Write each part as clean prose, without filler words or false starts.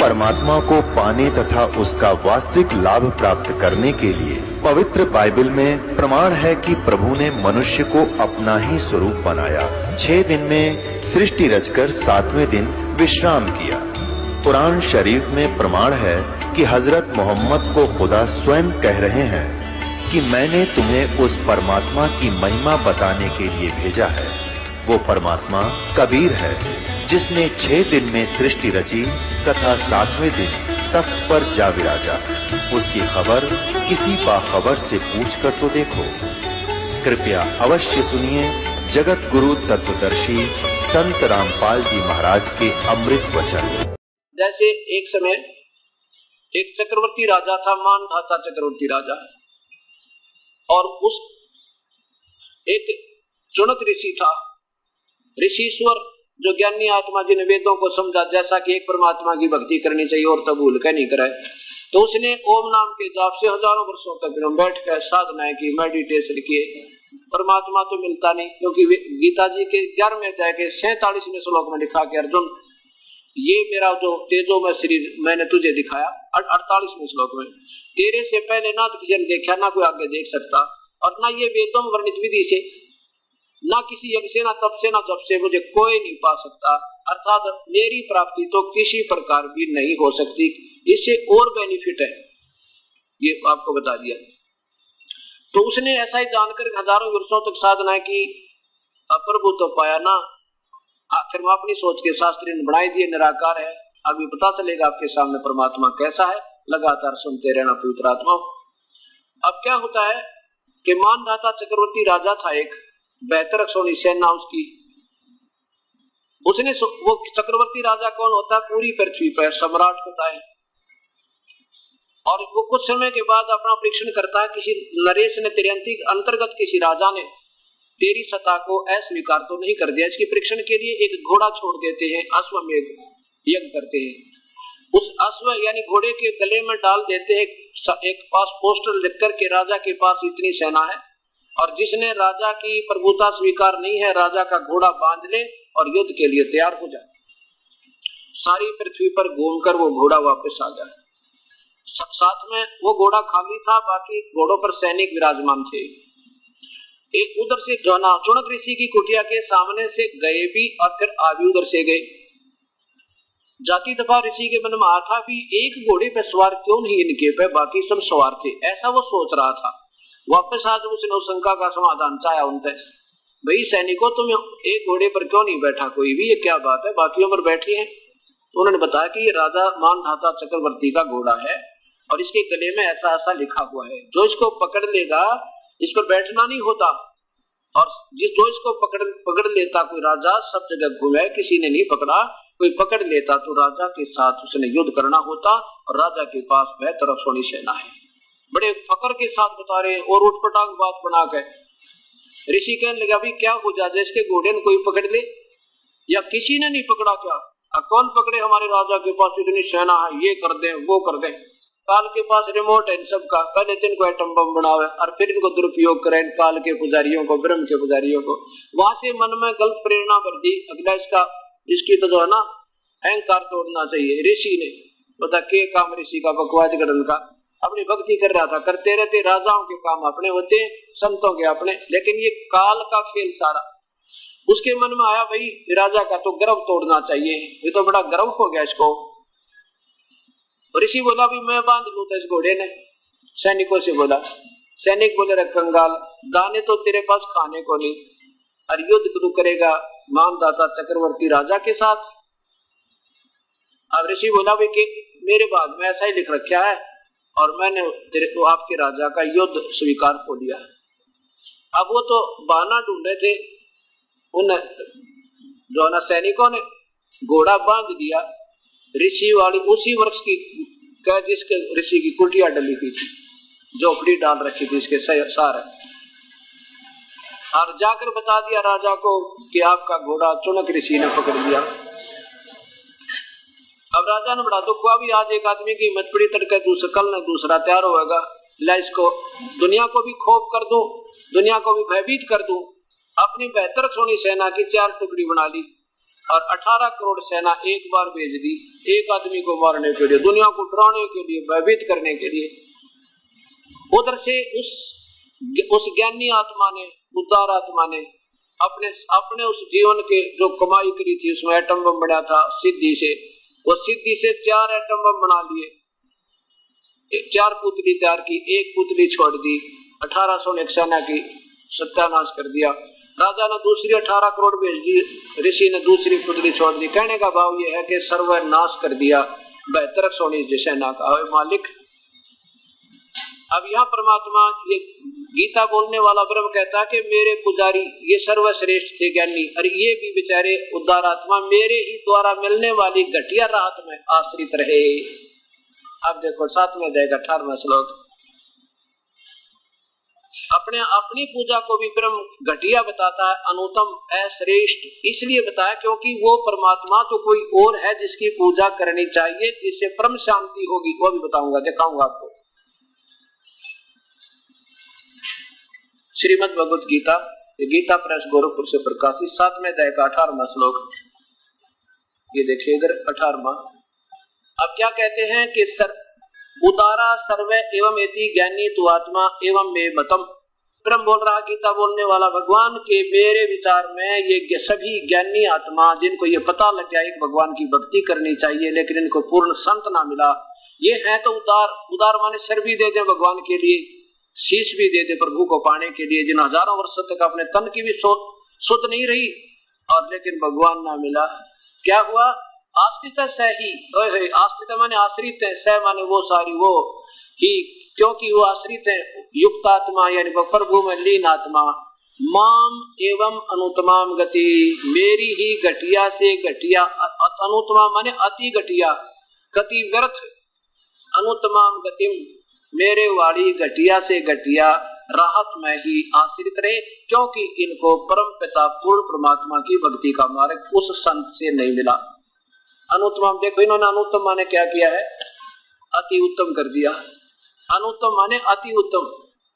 परमात्मा को पाने तथा उसका वास्तविक लाभ प्राप्त करने के लिए पवित्र बाइबल में प्रमाण है कि प्रभु ने मनुष्य को अपना ही स्वरूप बनाया। 6 दिन में सृष्टि रचकर 7वें दिन विश्राम किया। कुरान शरीफ में प्रमाण है कि हजरत मोहम्मद को खुदा स्वयं कह रहे हैं कि मैंने तुम्हें उस परमात्मा की महिमा बताने के लिए भेजा है। वो परमात्मा कबीर है जिसने 6 दिन में सृष्टि रची तथा 7वें दिन तख्त पर जा विराजा। उसकी खबर किसी बाखबर से पूछकर तो देखो। कृपया अवश्य सुनिए जगत गुरु तत्वदर्शी संत रामपाल जी महाराज के अमृत वचन। जैसे एक समय एक चक्रवर्ती राजा था, मानधाता चक्रवर्ती राजा, और उस एक चुनक ऋषि था, ऋषिश्वर, जो ज्ञानी आत्मा जिन वेदों को समझा जैसा कि एक परमात्मा की भक्ति करनी चाहिए और तब भूल के नहीं कराए। तो उसने ओम नाम के जाप से हजारों वर्षों तक बैठ कर साधनाएं की, मेडिटेशन किए। परमात्मा तो मिलता नहीं, क्योंकि गीता जी के 11वें अध्याय के 47वें श्लोक में लिखा कि अर्जुन, ये मेरा जो तेजो में शरीर मैंने तुझे दिखाया, 48वें श्लोक में, तेरे से पहले ना तो किसी ने देखा, ना कोई आगे देख सकता, और ना ये वेदों में वर्णित विधि से, ना किसी यज्ञ से, ना तप से, ना जप से मुझे कोई नहीं पा सकता। अर्थात मेरी प्राप्ति तो किसी प्रकार भी नहीं हो सकती, इससे और बेनिफिट है, ये आपको बता दिया। तो उसने ऐसा ही जानकर हजारों वर्षों तक साधना की, प्रभु तो पाया ना। आखिर में अपनी सोच के शास्त्री ने बनाई दिए निराकार है। अभी पता चलेगा आपके सामने परमात्मा कैसा है, लगातार सुनते रहना पवित्र आत्मा। अब क्या होता है कि मानधाता चक्रवर्ती राजा था, एक 72 अक्षौणी सेना उसकी। उसने वो चक्रवर्ती राजा कौन होता है? पूरी पृथ्वी पर सम्राट होता है। और वो कुछ समय के बाद अपना परीक्षण करता है। किसी नरेश ने तिरंती अंतर्गत किसी राजा ने तेरी सत्ता को अस्वीकार तो नहीं कर दिया। इसके परीक्षण के लिए एक घोड़ा छोड़ देते हैं, अश्वमेध यज्ञ करते हैं। उस अश्व यानी घोड़े के गले में डाल देते हैं एक पास पोस्टर लिख कर के राजा के पास इतनी सेना है, और जिसने राजा की प्रभुता स्वीकार नहीं है, राजा का घोड़ा बांध ले और युद्ध के लिए तैयार हो जाए। सारी पृथ्वी पर घूमकर वो घोड़ा वापस आ जाए। साथ में वो घोड़ा खाली था, बाकी घोड़ों पर सैनिक विराजमान थे। एक उधर से जोना चुनक ऋषि की कुटिया के सामने से गए भी और फिर आ भी उधर से गए। जाती दफा ऋषि के मन में आता था भी एक घोड़े पे सवार क्यों नहीं इनके पे, बाकी सब सवार थे, ऐसा वो सोच रहा था। वापस आज उसने शंका का समाधान चाहा उनसे, भाई सैनिकों तुम एक घोड़े पर क्यों नहीं बैठा कोई भी, ये क्या बात है, बाकियों पर बैठे हैं। तो उन्होंने बताया कि ये राजा मानधाता चक्रवर्ती का घोड़ा है और इसके गले में ऐसा ऐसा लिखा हुआ है, जो इसको पकड़ लेगा इस पर बैठना नहीं होता, और जो इसको पकड़ लेता कोई राजा सब जगह घूमे, किसी ने नहीं पकड़ा, कोई पकड़ लेता तो राजा के साथ उसने युद्ध करना होता, और राजा के पास 72 अक्षौणी सेना है। बड़े फकर के साथ बता रहे और उठपटांग बात बना के ऋषि कहने लगा, भी क्या हो जाए इसके घोड़े ने कोई पकड़ ले, या किसी ने नहीं पकड़ा क्या, कौन पकड़े, हमारे राजा के पास इतनी सेना है, ये कर दे वो कर दे। काल के पास रिमोट है इन सबका, पहले दिन को एटम बम बनावे और फिर इनको दुरुपयोग करें, काल के पुजारियों को, ब्रह्म के पुजारियों को। वहां से मन में गलत प्रेरणा भर दी, अगला इसकी तो जो है ना अहंकार तोड़ना चाहिए। ऋषि ने बता के काम ऋषि का बकवाद गढ़न का, अपनी भक्ति कर रहा था, करते रहते, राजाओं के काम अपने होते, संतों के अपने, लेकिन ये काल का खेल सारा। उसके मन में आया भाई राजा का तो गर्व तोड़ना चाहिए, ये तो बड़ा गर्व हो गया इसको। ऋषि बोला भी मैं बांध लूं, इस घोड़े ने सैनिकों से बोला। सैनिक बोले रे कंगाल, दाने तो तेरे पास खाने को नहीं, और युद्ध तू करेगा मानधाता चक्रवर्ती राजा के साथ। अब ऋषि बोला भी कि मेरे बाद में ऐसा ही लिख रखा है और मैंने तेरे को आपके राजा का युद्ध स्वीकार हो लिया। अब वो तो बहाना ढूंढे थे, उन जो ना सैनिकों ने घोड़ा बांध दिया ऋषि वाली उसी वृक्ष की जिसके ऋषि की कुटिया डली हुई थी, झोपड़ी डाल रखी थी इसके सारे, और जाकर बता दिया राजा को कि आपका घोड़ा चुनक ऋषि ने पकड़ लिया। अब राजा ने बड़ा दुख हुआ, भी आज एक आदमी की हिम्मत पड़ी, तड़के दूसरा कल न दूसरा तैयार होगा, ला इसको दुनिया को भी खौफ कर दूं, दुनिया को भी भयभीत कर दूं। अपनी 72 अक्षौणी सेना की 4 टुकड़ी बना ली, और 18 करोड़ सेना एक बार भेज दी, एक आदमी को मारने के लिए, दुनिया को डराने के लिए, भयभीत करने के लिए। उधर से उस ज्ञानी आत्मा ने, उदार आत्मा ने अपने उस जीवन के जो कमाई करी थी, उसमें एटम बम बनाया था सिद्धि से, वो सिद्धि से 4 एटम बम बना लिए, 4 पुतली तैयार की, एक पुतली छोड़ दी, 1800 सेना की सत्यानाश कर दिया। राजा ने दूसरी 18 करोड़ भेज दी, ऋषि ने दूसरी पुतली छोड़ दी। कहने का भाव यह है कि सर्वनाश कर दिया 72 सेना का मालिक। अब यहाँ परमात्मा, ये गीता बोलने वाला ब्रह्म कहता है कि मेरे पुजारी ये सर्वश्रेष्ठ थे ज्ञानी, और ये भी बेचारे उदार आत्मा मेरे ही द्वारा मिलने वाली घटिया राहत में आश्रित रहे। अब देखो 7वें अध्याय का 18वां श्लोक। अपनी पूजा को भी ब्रह्म घटिया बताता है, अनुत्तम, अश्रेष्ठ इसलिए बताया क्योंकि वो परमात्मा तो कोई और है जिसकी पूजा करनी चाहिए, जिससे परम शांति होगी। वो भी बताऊंगा, दिखाऊंगा आपको। श्रीमद् भगवत गीता, गीता प्रेस गोरखपुर से प्रकाशित, 7वें अध्याय का 18वां श्लोक। ये देखिए इधर 18वां। अब क्या कहते हैं कि उदारा सर्वे एवं एति ज्ञानी तु आत्मा एवं मे मतम। ब्रह्म बोल रहा, गीता बोलने वाला भगवान के मेरे विचार में ये सभी ज्ञानी आत्मा जिनको ये पता लग गया एक भगवान की भक्ति करनी चाहिए लेकिन इनको पूर्ण संत ना मिला, ये है तो उदार। उदार माने सर भी दे दे भगवान के लिए, शीश भी दे दे प्रभु को पाने के लिए, जिन हजारों वर्षों तक अपने तन की भी शुद्ध नहीं रही और लेकिन भगवान ना मिला। क्या हुआ? आश्रित सही, आश्रित माने आश्रित है, सह माने वो सारी वो ही, क्योंकि वो आश्रित है। युक्त आत्मा यानी प्रभु में लीन आत्मा, माम एवं अनुत्तमाम गति, मेरी ही घटिया से घटिया, अनुत्तमा माने अति घटिया, गति व्यर्थ, अनुत्तमाम गतिम मेरे वाली घटिया से घटिया राहत में ही आश्रित रहे, क्योंकि इनको परम पिता पूर्ण परमात्मा की भक्ति का मार्ग उस संत से नहीं मिला। अनुत्तम, देखो इन्होंने अनुत्तम माने क्या किया है? अति उत्तम कर दिया। अनुत्तम माने अति उत्तम।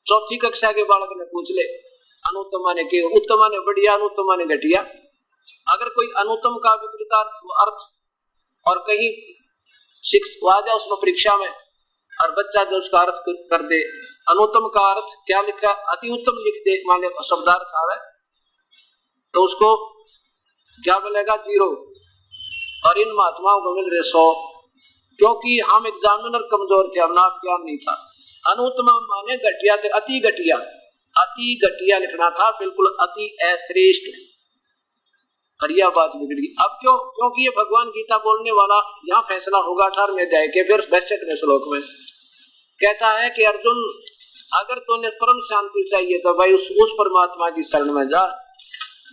4ठी कक्षा के बालक ने पूछ ले, अनुत्तम माने क्या? उत्तम माने बढ़िया, अनुत्तम माने घटिया। अगर कोई अनुत्तम का विपरीत अर्थ और कहीं आ जाए उसमें परीक्षा में और बच्चा जो उसका अर्थ कर दे, अनुत्तम का अर्थ क्या लिखा, अति उत्तम लिख दे, माने शब्दार्थ आवे, तो उसको क्या मिलेगा? 0। और इन महात्माओं को मिल रहे 100, क्योंकि हम एग्जामिनर कमजोर थे, हम नाम ज्ञान नहीं था। अनुत्तम माने घटिया थे, अति घटिया, अति घटिया लिखना था, बिल्कुल अति अश्रेष्ठ। और यह बात बिगड़ी। अब क्यों? क्योंकि ये भगवान गीता बोलने वाला, यहाँ फैसला होगा 18वें अध्याय के फिर 62वें श्लोक में। कहता है कि अर्जुन, अगर तूने परम शांति चाहिए तो भाई उस परमात्मा की शरण में जा,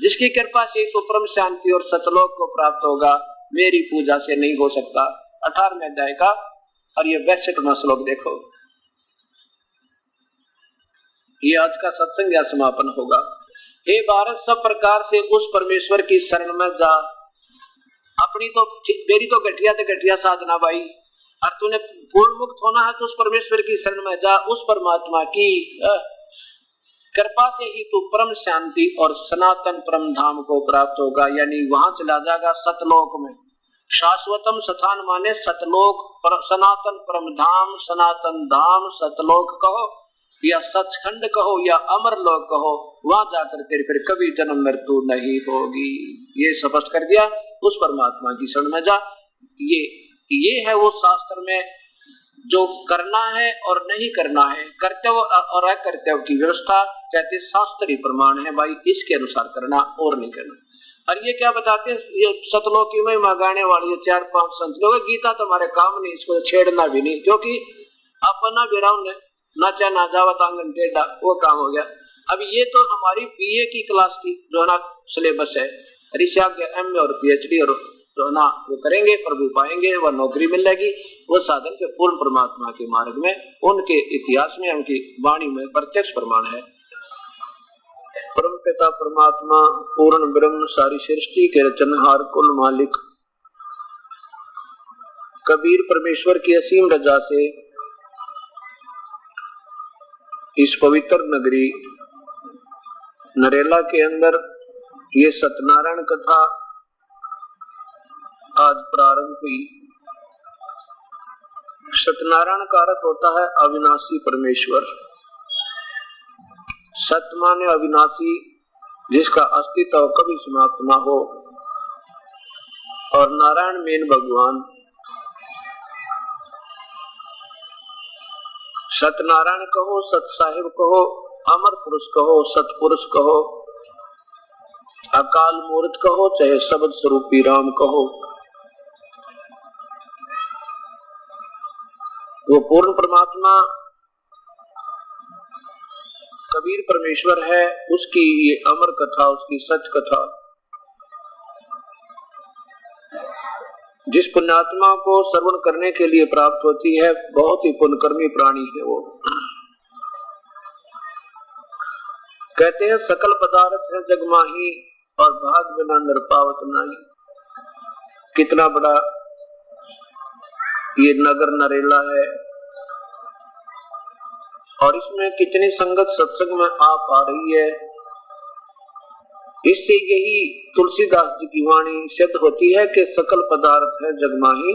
जिसकी कृपा से तो परम शांति और सतलोक को प्राप्त होगा, मेरी पूजा से नहीं हो सकता। 18वें अध्याय का और ये 62वां श्लोक देखो। ये आज का सत्संग या समापन होगा। हे भारत, सब प्रकार से उस परमेश्वर की शरण में जा। अपनी तो मेरी तो घटिया तो घटिया साधना भाई, और तूने पूर्ण मुक्त होना है तो उस परमेश्वर की शरण में जा। उस परमात्मा की कृपा से ही तू परम शांति और सनातन परम धाम को प्राप्त होगा, यानी वहां चला जाएगा सतलोक में। शाश्वतम स्थान माने सतलोक, सनातन परम धाम, सनातन धाम सतलोक कहो या सचखंड कहो या अमर लोक कहो, वहां जाकर तेरे फिर कभी जन्म मृत्यु नहीं होगी। ये स्पष्ट कर दिया, उस परमात्मा की शरण में जा। ये है वो शास्त्र में जो करना है और नहीं करना है, कर्तव्य और अकर्तव्य की व्यवस्था, कहते शास्त्रीय प्रमाण है भाई, इसके अनुसार करना और नहीं करना। और ये क्या बताते हैं? ये सतलोकी में गाने वाले 4-5 संत लोग, गीता तुम्हारे काम नहीं, इसको छेड़ना भी नहीं, क्योंकि अपना बिराउन नाचा ना जावत आंगन टेढ़ा, वो काम हो गया। अब ये तो हमारी बीए की क्लास की जो ना सिलेबस है, ऋषा के एमए और पीएचडी और जो ना वो करेंगे, प्रभु पाएंगे, वह नौकरी मिलेगी, वो साधन के पूर्ण परमात्मा के मार्ग में, उनके इतिहास में, उनकी वाणी में प्रत्यक्ष प्रमाण है। परम पिता परमात्मा पूर्ण ब्रह्म सारी सृष्टि के रचनहार कुल मालिक कबीर परमेश्वर की असीम रजा से इस पवित्र नगरी नरेला के अंदर ये सत्यनारायण कथा आज प्रारंभ हुई। सत्यनारायण का अर्थ होता है अविनाशी परमेश्वर। सत्य माने अविनाशी, जिसका अस्तित्व कभी समाप्त ना हो, और नारायण मेन भगवान। सत्यनारायण कहो, सत साहिब कहो, अमर पुरुष कहो, सतपुरुष कहो, अकाल मूर्त कहो, चाहे शब्द स्वरूपी राम कहो, वो पूर्ण परमात्मा कबीर परमेश्वर है। उसकी ये अमर कथा, उसकी सच कथा जिस पुण्यात्मा को श्रवण करने के लिए प्राप्त होती है, बहुत ही पुण्यकर्मी प्राणी है वो। कहते हैं सकल पदार्थ है जग माही, और भाग बिना निरपावत नाही। कितना बड़ा ये नगर नरेला है, और इसमें कितनी संगत सत्संग में आ पा रही है। इससे यही तुलसीदास जी की वाणी सिद्ध होती है कि सकल पदार्थ है जग माही,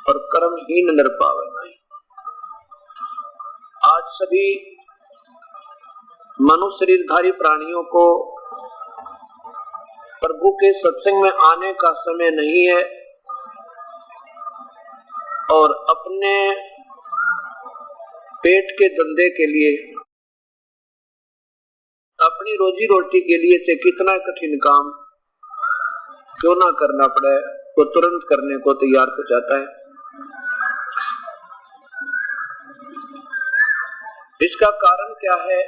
और कर्महीन निरपावत नाही। आज सभी मनुष्य शरीरधारी प्राणियों को प्रभु के सत्संग में आने का समय नहीं है, और अपने पेट के धंधे के लिए, अपनी रोजी रोटी के लिए चाहे कितना कठिन काम क्यों ना करना पड़े, वो तुरंत करने को तैयार हो जाता है। इसका कारण क्या है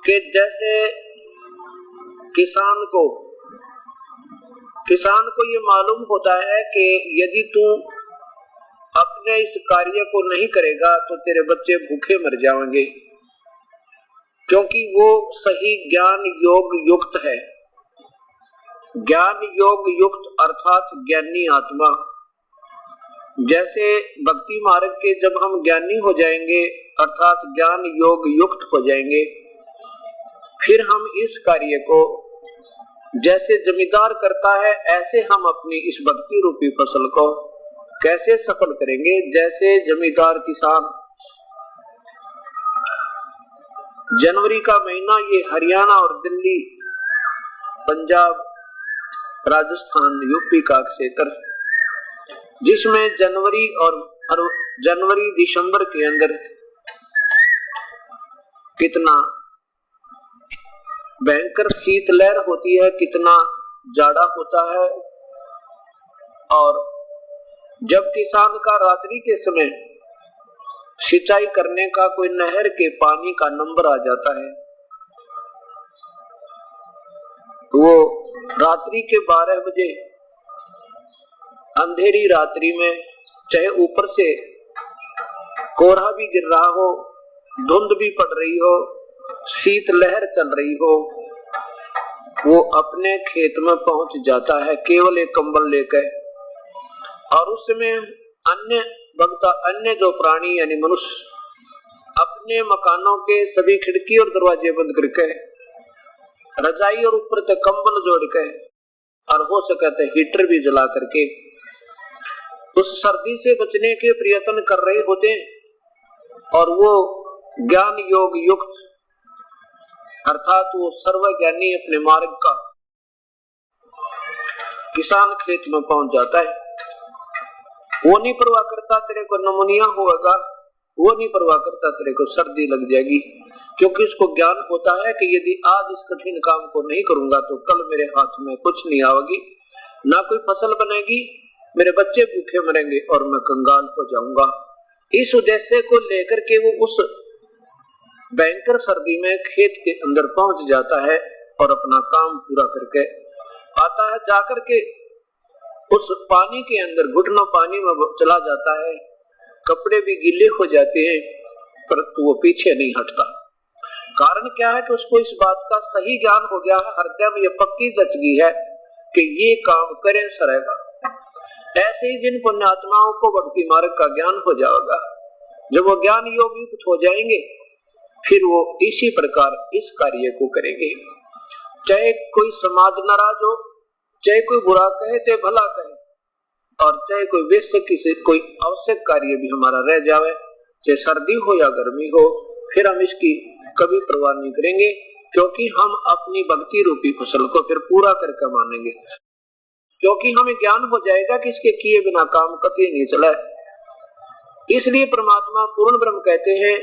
कि जैसे किसान को ये मालूम होता है कि यदि तू अपने इस कार्य को नहीं करेगा तो तेरे बच्चे भूखे मर जाएंगे, क्योंकि वो सही ज्ञान योग युक्त है। ज्ञान योग युक्त अर्थात ज्ञानी आत्मा। जैसे भक्ति मार्ग के जब हम ज्ञानी हो जाएंगे अर्थात ज्ञान योग युक्त हो जाएंगे, फिर हम इस कार्य को जैसे जमींदार करता है, ऐसे हम अपनी इस भक्ति रूपी फसल को कैसे सफल करेंगे। जैसे जमींदार किसान जनवरी का महीना, ये हरियाणा और दिल्ली, पंजाब, राजस्थान, यूपी का क्षेत्र, जिसमें जनवरी दिसंबर के अंदर कितना भयंकर शीतलहर होती है, कितना जाड़ा होता है। और जब किसान का रात्रि के समय सिंचाई करने का कोई नहर के पानी का नंबर आ जाता है, वो रात्रि के 12 बजे अंधेरी रात्रि में, चाहे ऊपर से कोहरा भी गिर रहा हो, धुंध भी पड़ रही हो, शीत लहर चल रही हो, वो अपने खेत में पहुंच जाता है केवल एक कंबल लेकर। और उस समय अन्य जो प्राणी यानी मनुष्य अपने मकानों के सभी खिड़की और दरवाजे बंद करके, रजाई और ऊपर तक कंबल जोड़ के, और हो सके तो हीटर भी जला करके उस सर्दी से बचने के प्रयत्न कर रहे होते हैं। और वो ज्ञान योग युक्त अर्थात वो सर्वज्ञानी अपने मार्ग का किसान खेत में पहुंच जाता है। वो नहीं परवाह करता तेरे को नमोनिया होगा, वो नहीं परवाह करता तेरे को सर्दी लग जाएगी, क्योंकि उसको ज्ञान होता है कि यदि आज इस कठिन काम को नहीं करूंगा तो कल मेरे हाथ में कुछ नहीं आएगी, ना कोई फसल बनेगी, मेरे बच्चे भूखे मरेंगे और मैं कंगाल हो जाऊंगा। इस उद्देश्य को लेकर के वो उस भयंकर सर्दी में खेत के अंदर पहुंच जाता है और अपना काम पूरा करके आता है। जाकर के उस पानी के अंदर घुटनों पानी में चला जाता है, कपड़े भी गीले हो जाते हैं, परंतु वो पीछे नहीं हटता। कारण क्या है कि उसको इस बात का सही ज्ञान हो गया है, हृदय में ये पक्की जच गई है कि ये काम करें सरेगा। ऐसे ही जिन पुण्यात्माओं को भक्ति मार्ग का ज्ञान हो जाएगा, जब वो ज्ञान योग युक्त हो जाएंगे, फिर वो इसी प्रकार इस कार्य को करेंगे। चाहे कोई समाज नाराज हो, चाहे कोई बुरा कहे चाहे भला कहे, और चाहे कोई वैसे किसी कोई आवश्यक कार्य भी हमारा रह जावे, चाहे सर्दी हो या गर्मी हो, फिर हम इसकी कभी परवाह नहीं करेंगे, क्योंकि हम अपनी भक्ति रूपी फसल को फिर पूरा करके मानेंगे, क्योंकि हमें ज्ञान हो जाएगा कि इसके किए बिना काम कभी नहीं चला। इसलिए परमात्मा पूर्ण ब्रह्म कहते हैं,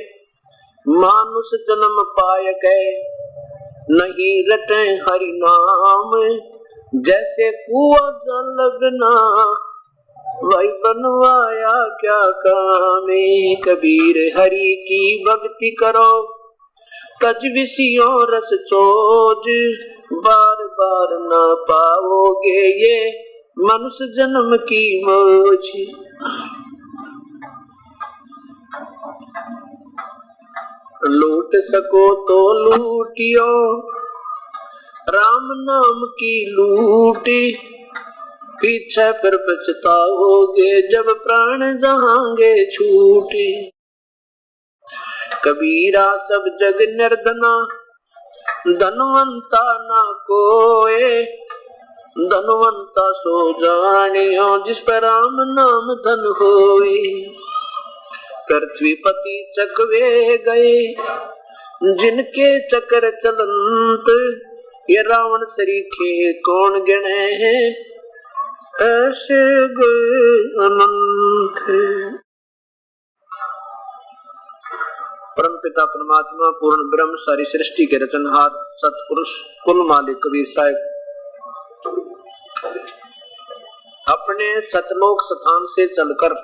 मानुष जन्म पाय गए नहीं रटे हरि नाम, जैसे कुआं जल बिना वही बनवाया क्या कामे। कबीर हरि की भक्ति करो तज विषयों रस चोज, बार बार न पाओगे ये मनुष्य जन्म की मौज। लूट सको तो लूटियो राम नाम की लूटी, पीछे फिर पछताओगे जब प्राण जहांगे छूटे। कबीरा सब जग निर्धना धनवंता ना कोए, धनवंता सो जानियो जिस पर राम नाम धन होए। पृथ्वीपति चकवे गए जिनके चक्र चलंत, ये रावण सरीखे कौन गिने हैं ऐसे गए अनंत। परमपिता परमात्मा पूर्ण ब्रह्म सारी सृष्टि के रचनहार सतपुरुष कुल मालिक कबीर साहिब अपने सतलोक स्थान से चलकर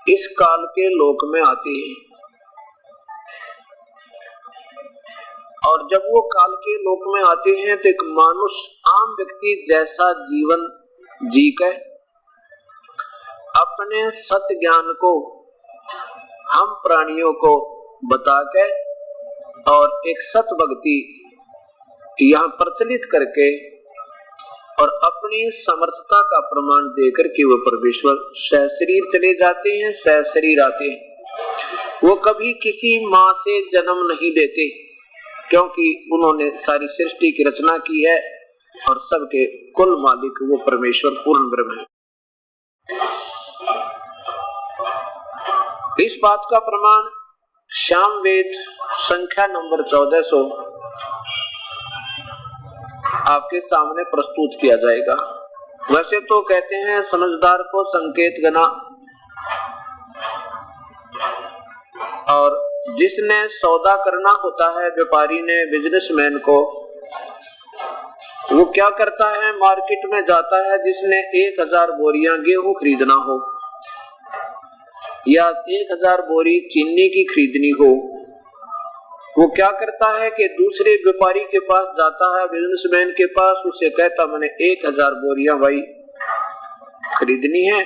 इस काल के लोक में आते हैं, और जब वो काल के लोक में आते हैं तो एक मानुष आम व्यक्ति जैसा जीवन जीकर अपने सत्य ज्ञान को हम प्राणियों को बता के और एक सत भक्ति यहाँ प्रचलित करके और अपनी समर्थता का प्रमाण देकर के वो परमेश्वर सहशरीर चले जाते हैं, सहशरीर आते हैं। वो कभी किसी माँ से जन्म नहीं लेते, क्योंकि उन्होंने सारी सृष्टि की रचना की है और सबके कुल मालिक वो परमेश्वर पूर्ण ब्रह्म है। इस बात का प्रमाण श्याम वेद संख्या नंबर 1400 आपके सामने प्रस्तुत किया जाएगा। वैसे तो कहते हैं समझदार को संकेत गना, और जिसने सौदा करना होता है व्यापारी ने, बिजनेसमैन को, वो क्या करता है, मार्केट में जाता है। जिसने 1000 बोरियां गेहूं खरीदना हो या 1000 बोरी चीनी की खरीदनी हो, वो क्या करता है कि दूसरे व्यापारी के पास जाता है, बिजनेसमैन के पास, उसे कहता मैंने 1000 बोरियां भाई खरीदनी है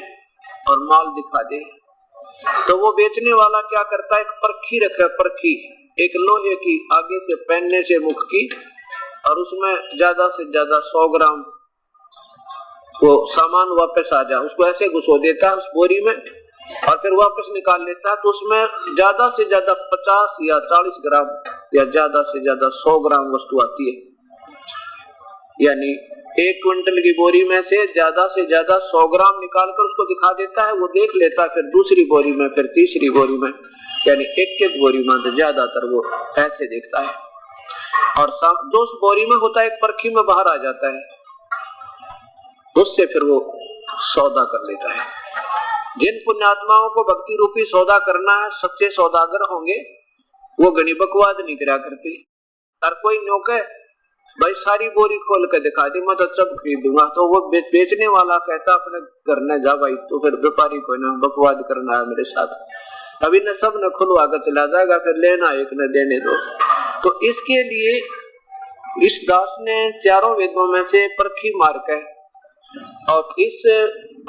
और माल दिखा दे। तो वो बेचने वाला क्या करता है, एक परखी रखा, परखी एक लोहे की, आगे से पहनने से मुख की, और उसमें ज्यादा से ज्यादा 100 ग्राम वो सामान वापस आ जाए, उसको ऐसे घुसो देता है उस बोरी में और फिर वापस निकाल लेता है। तो उसमें ज्यादा से ज्यादा 50 या 40 ग्राम या ज्यादा से ज्यादा 100 ग्राम वस्तु आती है। यानी 1 क्विंटल की बोरी में से ज्यादा 100 ग्राम निकाल कर उसको दिखा देता है, वो देख लेता है, फिर दूसरी बोरी में, फिर तीसरी बोरी में, यानी एक बोरी में तो ज्यादातर वो ऐसे देखता है। और जो उस बोरी में होता है एक परखी में बाहर आ जाता है, उससे फिर वो सौदा कर लेता है। जिन पुण्यात्माओं को भक्ति रूपी सौदा करना है, सच्चे सौदागर होंगे, वो गणी बकवाद नहीं करा करते। हर कोई न्योके भाई सारी बोरी खोल कर दिखा दी, मैं तो सब खरीदूंगा, तो वो बेचने वाला कहता अपने घर न जा भाई, तो फिर व्यापारी को ना बकवाद करना है मेरे साथ, अभी न सब न खुलवा कर चला जाएगा, फिर लेना एक न देने दो। तो इसके लिए इस दास ने चारों वेदों में से परखी मार के और इस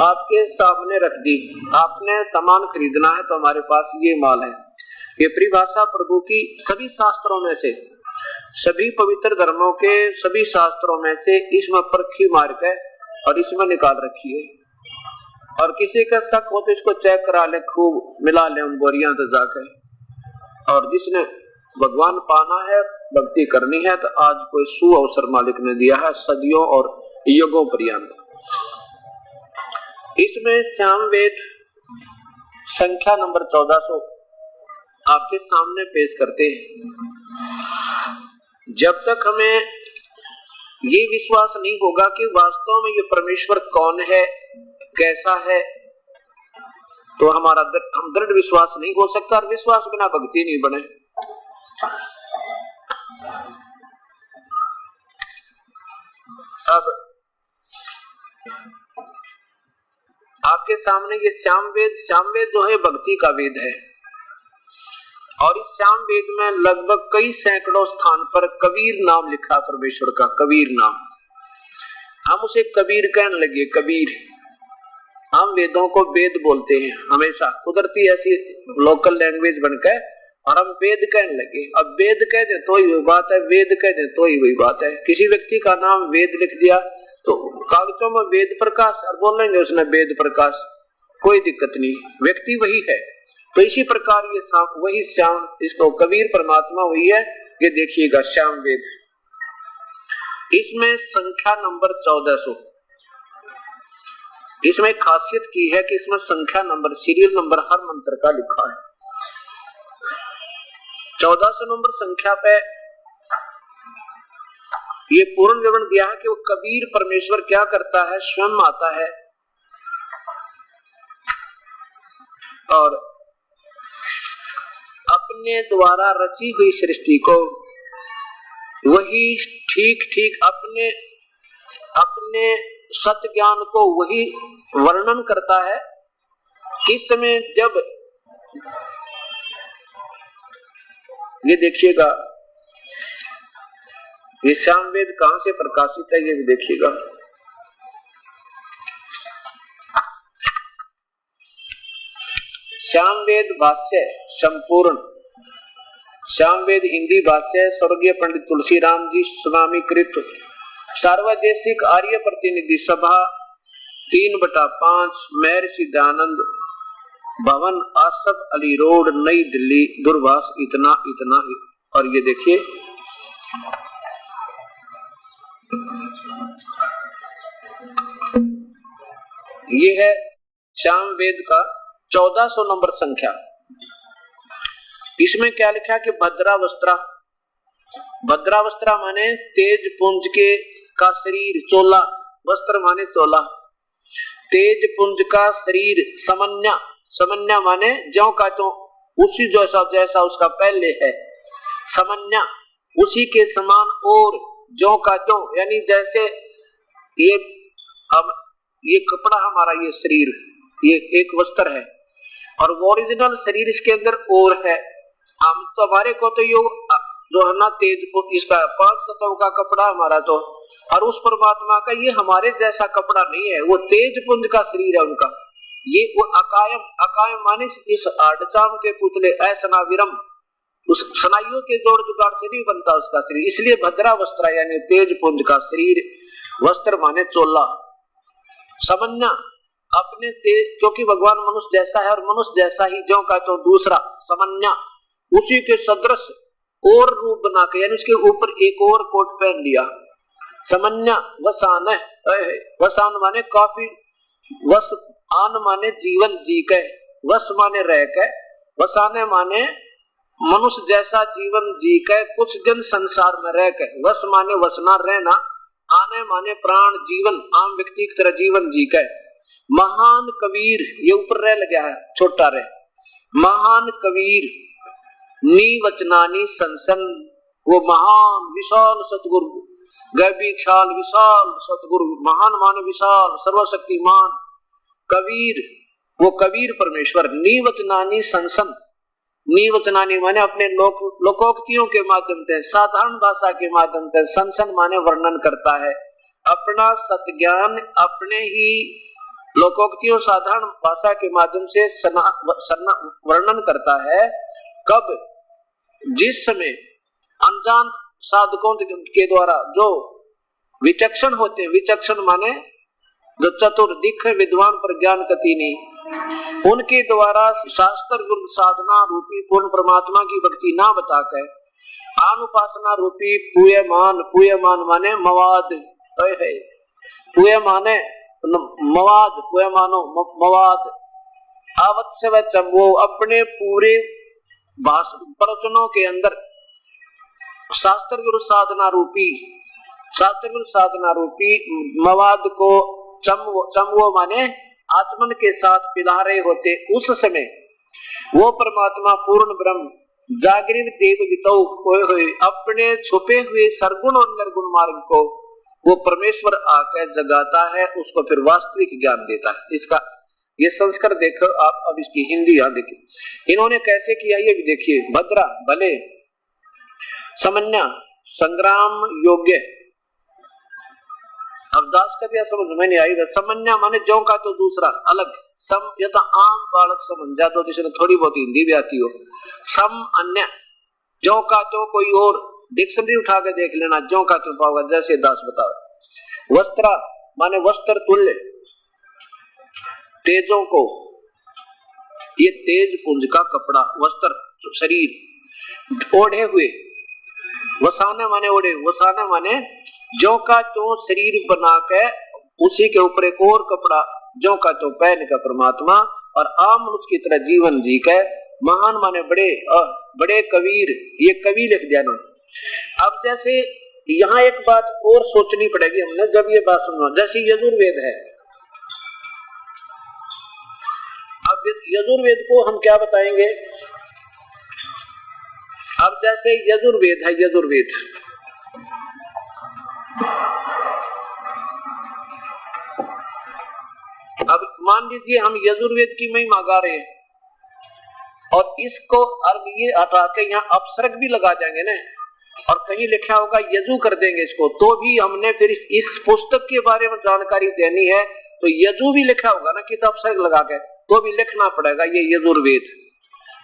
आपके सामने रख दी। आपने सामान खरीदना है तो हमारे पास ये माल है। ये परिभाषा प्रभु की सभी शास्त्रों में से, सभी पवित्र धर्मों के सभी शास्त्रों में से इसमें परखी मार के और इसमें निकाल रखी है। और किसी का शक हो तो इसको चेक करा ले, खूब मिला ले उन बोरियां तो जाके। और जिसने भगवान पाना है भक्ति करनी है तो आज कोई सुअवसर मालिक ने दिया है, सदियों और युगों पर्यंत। इसमें श्याम वेद संख्या नंबर 1400 आपके सामने पेश करते हैं। जब तक हमें ये विश्वास नहीं होगा कि वास्तव में ये परमेश्वर कौन है, कैसा है, तो हमारा हम दृढ़ विश्वास नहीं हो सकता, और विश्वास बिना भक्ति नहीं बने। अब आपके सामने ये श्याम वेद जो है भक्ति का वेद है, और इस श्याम वेद में लगभग कई सैकड़ों स्थान पर कबीर नाम लिखा, परमेश्वर का कबीर नाम। हम उसे कबीर कहने लगे, कबीर। हम वेदों को वेद बोलते हैं हमेशा, कुदरती ऐसी लोकल लैंग्वेज बनकर, और हम वेद कहने लगे। अब वेद कह दे तो ही वही बात है, वेद कह दे तो ही वही बात है। किसी व्यक्ति का नाम वेद लिख दिया तो कागजों में वेद प्रकाश, और बोलेंगे उसने वेद प्रकाश, कोई दिक्कत नहीं, व्यक्ति वही है। तो इसी प्रकार ये वही श्याम, इसको कबीर परमात्मा हुई है। ये देखिएगा श्याम वेद, इसमें संख्या नंबर 1400। इसमें खासियत की है कि इसमें संख्या नंबर, सीरियल नंबर हर मंत्र का लिखा है। 1400 नंबर संख्या पे ये पूर्ण विवरण दिया है कि वो कबीर परमेश्वर क्या करता है, स्वयं आता है और अपने द्वारा रची हुई सृष्टि को वही ठीक अपने सत्य ज्ञान को वही वर्णन करता है। इस समय जब ये देखिएगा, ये श्याम वेद कहां से प्रकाशित है, ये भी देखिएगा। श्याम वेद भाष्य संपूर्ण, श्याम वेद हिंदी भाष्य स्वर्गीय पंडित तुलसीराम जी स्वामी कृत, सार्वदेशिक आर्य प्रतिनिधि सभा 3/5 महर्षि दयानंद भवन, आसफ अली रोड, नई दिल्ली, दूरभाष इतना। और ये देखिए, ये है श्याम वेद का 1400 नंबर संख्या। इसमें क्या लिखा कि भद्रावस्त्रा, भद्रावस्त्रा माने तेज पुंज के का शरीर, चोला, वस्त्र माने चोला, तेज पुंज का शरीर, समन्या, समन्या माने ज्यों का तो उसी जैसा उसका पहले है, समन्या उसी के समान, और ज्यों का तो यानी जैसे ये अब ये कपड़ा हमारा, ये शरीर, ये एक वस्त्र है और ओरिजिनल शरीर इसके अंदर और है। हम तो हमारे को तो यो जो है ना तेज, इसका 5 तत्व का कपड़ा हमारा तो, और उस परमात्मा का ये हमारे जैसा कपड़ा नहीं है, वो तेज पुंज का शरीर है उनका। ये वो अकायम, अकायम माने इस आडचाम के पुतले, ऐसना विरम, उस सनाइयों के जोड़ जुगाड़ से नहीं बनता उसका शरीर, इसलिए भद्रा वस्त्र यानी तेज पुंज का शरीर, वस्त्र माने चोला, समन्या अपने तेज, क्योंकि भगवान मनुष्य जैसा है और मनुष्य जैसा ही ज्यों का तो दूसरा, समन्या उसी के सदृश और रूप बना के, यानी उसके ऊपर एक और कोट पहन लिया, समन्या। वसान है, वसान माने काफी, वस आन माने जीवन जी के, वस माने रह के, वसाने माने मनुष्य जैसा जीवन जी के, कुछ दिन संसार में रह के, वस माने वसना रहना, आने माने प्राण जीवन, आम व्यक्ति की तरह जीवन जी के। महान कबीर, ये ऊपर रह लगा है छोटा रह, महान कबीर नीवचनानी संसन, वो महान विशाल सतगुरु, गैबी ख्याल विशाल सतगुरु, महान माने विशाल सर्वशक्तिमान कबीर, वो कबीर परमेश्वर। नीवचनानी संसन, नीवचनानी माने अपने लोकोक्तियों के माध्यम से, साधारण भाषा के माध्यम से, संसन माने वर्णन करता है अपना सत्य ज्ञान, अपने ही लोकोक्तियों साधारण भाषा के माध्यम से वर्णन करता है। कब? जिस समय अनजान साधकों के द्वारा जो विचक्षण होते हैं, विचक्षण माने जो चतुर, दिख विद्वान पर ज्ञान कति नहीं, उनके द्वारा शास्त्र गुण साधना रूपी पूर्ण परमात्मा की भक्ति ना बताकर अनुपासना रूपी पूयमान, पूयमान माने मवाद है, पूय माने मवाद, पूय मानो मवाद। आवत्स्य वचन, वो अपने पूरे प्रवचनों के अंदर शास्त्र गुरु साधना रूपी, शास्त्र गुरु साधना रूपी मवाद को चमवो माने आचमन के साथ पिला रहे होते। उस समय वो परमात्मा पूर्ण ब्रह्म जागृत देव वितौ खोए हुए अपने छुपे हुए सरगुण और निर्गुण मार्ग को वो परमेश्वर आकर जगाता है, उसको फिर वास्तविक ज्ञान देता है। इसका ये संस्कार देखो आप, अब इसकी हिंदी यहाँ देखिए इन्होंने कैसे किया ये भी देखिए। भद्रा भले, समन्या संग्राम योग्य। अब दास का दिया समझ में नहीं आई। समन्या माने जो का तो दूसरा अलग, सम या तो आम बालक समझ जा तो जिसने थोड़ी बहुत हिंदी भी आती हो। सम अन्य, जो का तो कोई और, डिक्शनरी उठा के देख लेना, जो का तो पाओगे। जैसे दास बताओ। वस्त्रा माने वस्त्र तुल्य, तेजों को, ये तेज पुंज का कपड़ा वस्त्र, शरीर ओढ़े हुए। वसाने माने ओढ़े, वसाने माने जो का तो शरीर बना के उसी के ऊपर एक और कपड़ा जो का तो पहन का परमात्मा और आम मनुष्य की तरह जीवन जी के। महान माने बड़े, बड़े कबीर, ये कवि लिख दिया ना। अब जैसे यहाँ एक बात और सोचनी पड़ेगी हमने जब ये बात सुनना। जैसे यजुर्वेद है, अब यजुर्वेद को हम क्या बताएंगे। अब जैसे यजुर्वेद है, यजुर्वेद अब मान लीजिए हम यजुर्वेद की महिमा गा रहे हैं और इसको अर्घ ये हटा के यहाँ अपसर्ग भी लगा देंगे ना, और कहीं लिखा होगा यजु कर देंगे इसको, तो भी हमने फिर इस पुस्तक के बारे में जानकारी देनी है तो यजु भी लिखा होगा ना कि तो अपसर्ग लगा के तो भी लिखना पड़ेगा ये यजुर्वेद।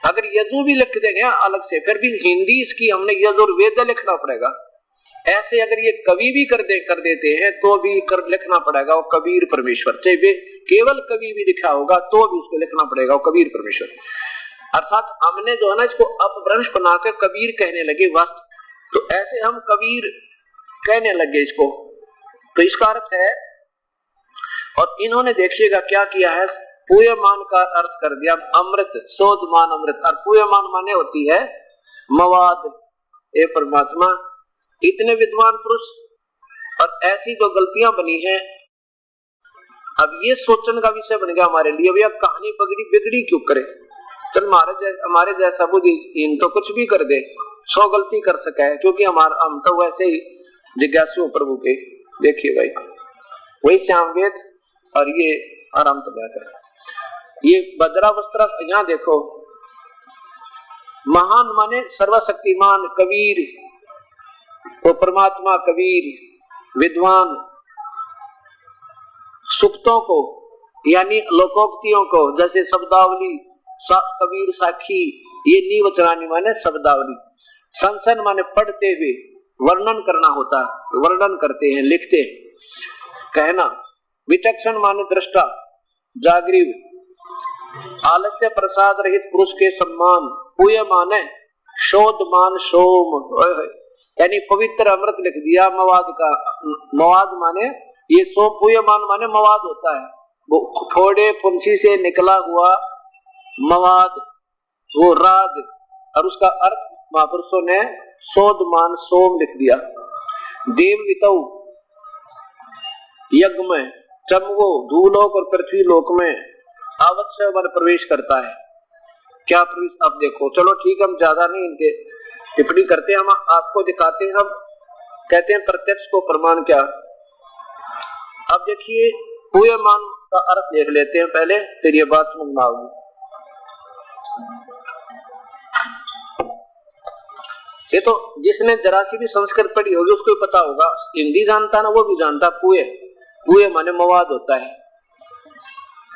अगर यजु भी लिख देंगे अलग से फिर भी हिंदी इसकी हमने यजुर्वेद लिखना पड़ेगा। ऐसे अगर ये कवि भी कर देते हैं तो भी लिखना पड़ेगा वो कबीर परमेश्वर। चाहे केवल कवि भी लिखा होगा तो भी उसको लिखना पड़ेगा वो कबीर परमेश्वर। अर्थात हमने जो है ना इसको अपभ्रंश बना के कबीर कहने लगे वास्तव, तो ऐसे हम कबीर कहने लगे इसको, तो इसका अर्थ है। और इन्होंने देखिएगा क्या किया है, पूयमान का अर्थ कर दिया अमृत, शोधमान अमृत। और पूयमान माने होती है मवाद। ए परमात्मा, इतने विद्वान पुरुष और ऐसी जो गलतियां बनी हैं, अब ये सोचने का विषय बन गया हमारे लिए। भैया कहानी बिगड़ी क्यों करे, चल हमारे जैसा बुद्धिहीन तो कुछ भी कर दे, 100 गलती कर सका है, क्योंकि हम तो वैसे ही जिज्ञासु प्रभु के। देखिए भाई वही श्यामवेद और ये आराम कर ये बद्रा वस्त्र। यहाँ देखो महान माने सर्वशक्तिमान कबीर, वो परमात्मा कबीर विद्वान। सुक्तों को यानी लोकोक्तियों को, जैसे शब्दावली कबीर साखी, ये नीवचरानी माने शब्दावली। संसन माने पढ़ते हुए वर्णन करना होता है, वर्णन करते हैं, लिखते हैं, कहना। विचक्षण माने दृष्टा, जागृत। आलस्य प्रसाद रहित पुरुष के सम्मान। पूय माने शोधमान सोम, यानी पवित्र अमृत लिख दिया मवाद का। मवाद माने ये सो, पूयमान माने मवाद होता है, वो फोड़े फुंसी से निकला हुआ मवाद, वो राग। और उसका अर्थ महापुरुषों ने शोधमान सोम लिख दिया। देव वितौ, यज्ञ में, चमवो धूलोक और पृथ्वी लोक में आवश्य वर प्रवेश करता है। क्या प्रवेश, अब देखो चलो ठीक है, हम ज्यादा नहीं इनके टिप्पणी करते हैं, हम आपको दिखाते हैं। हम कहते हैं प्रत्यक्ष को प्रमाण क्या। अब देखिए पूयमान का अर्थ देख लेते हैं पहले, फिर ये बात समझ में आएगी। ये तो जिसने जरा सी भी संस्कृत पढ़ी होगी उसको भी पता होगा, हिंदी जानता ना वो भी जानता। पूय माने मवाद होता है।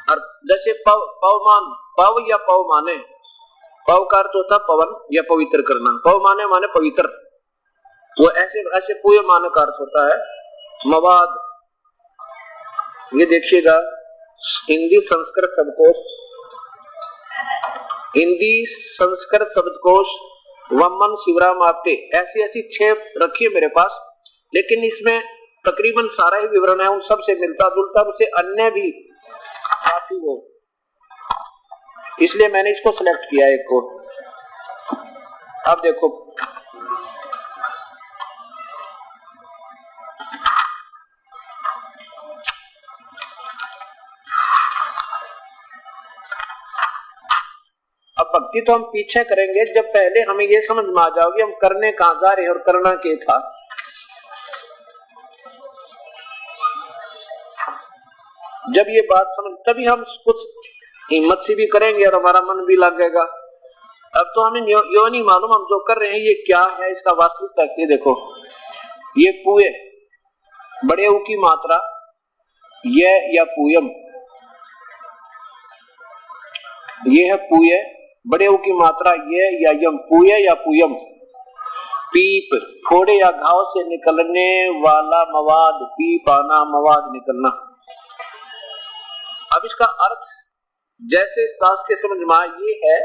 और जैसे पवमान, पव या पव माने, पव का अर्थ होता पवन या पवित्र करना, पव माने पवित्र, वो ऐसे पूय माने का अर्थ होता है मवाद। ये देखिएगा हिंदी संस्कृत शब्दकोश, हिंदी संस्कृत शब्दकोश वमन, शिवराम आपटे, ऐसी ऐसी 6 रखी है मेरे पास, लेकिन इसमें तकरीबन सारा ही विवरण है उन सब से मिलता जुलता, उसे अन्य भी काफी वो, इसलिए मैंने इसको सिलेक्ट किया एक को। अब देखो अब भक्ति तो हम पीछे करेंगे जब पहले हमें ये समझ में आ जाओगे हम करने कहां जा रहे और करना क्या था। जब ये बात समझ तभी हम कुछ हिम्मत से भी करेंगे और हमारा मन भी लगेगा। अब तो हमें यो नहीं मालूम हम जो कर रहे हैं ये क्या है, इसका वास्तविकता क्या। देखो ये पुए बड़े ऊ की मात्रा ये या पुयम, ये है पुए बड़े ऊ की मात्रा ये या यम, पुए या पुयम। पीप फोड़े या घाव से निकलने वाला मवाद, पीप आना मवाद निकलना। अब इसका अर्थ जैसे इस दास के समझ में ये है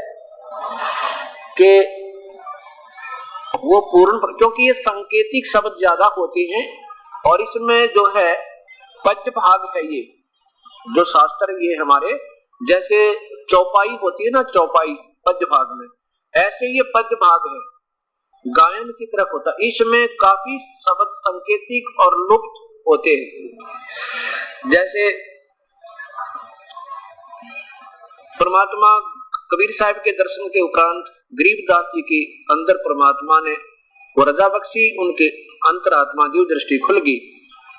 कि वो पूर्ण, क्योंकि ये सांकेतिक शब्द ज्यादा होते हैं और इसमें जो है पद्य भाग है, ये जो शास्त्र ये हमारे जैसे चौपाई होती है ना, चौपाई पद्य भाग में, ऐसे ये पद्य भाग है गायन की तरफ होता है। इसमें काफी शब्द सांकेतिक और लुप्त होते हैं। जैसे परमात्मा कबीर साहब के दर्शन के उपरांत गरीबदास जी के अंदर परमात्मा ने वो रजा बख्शी, उनके अंतरात्मा दिव्य दृष्टि खुल गई।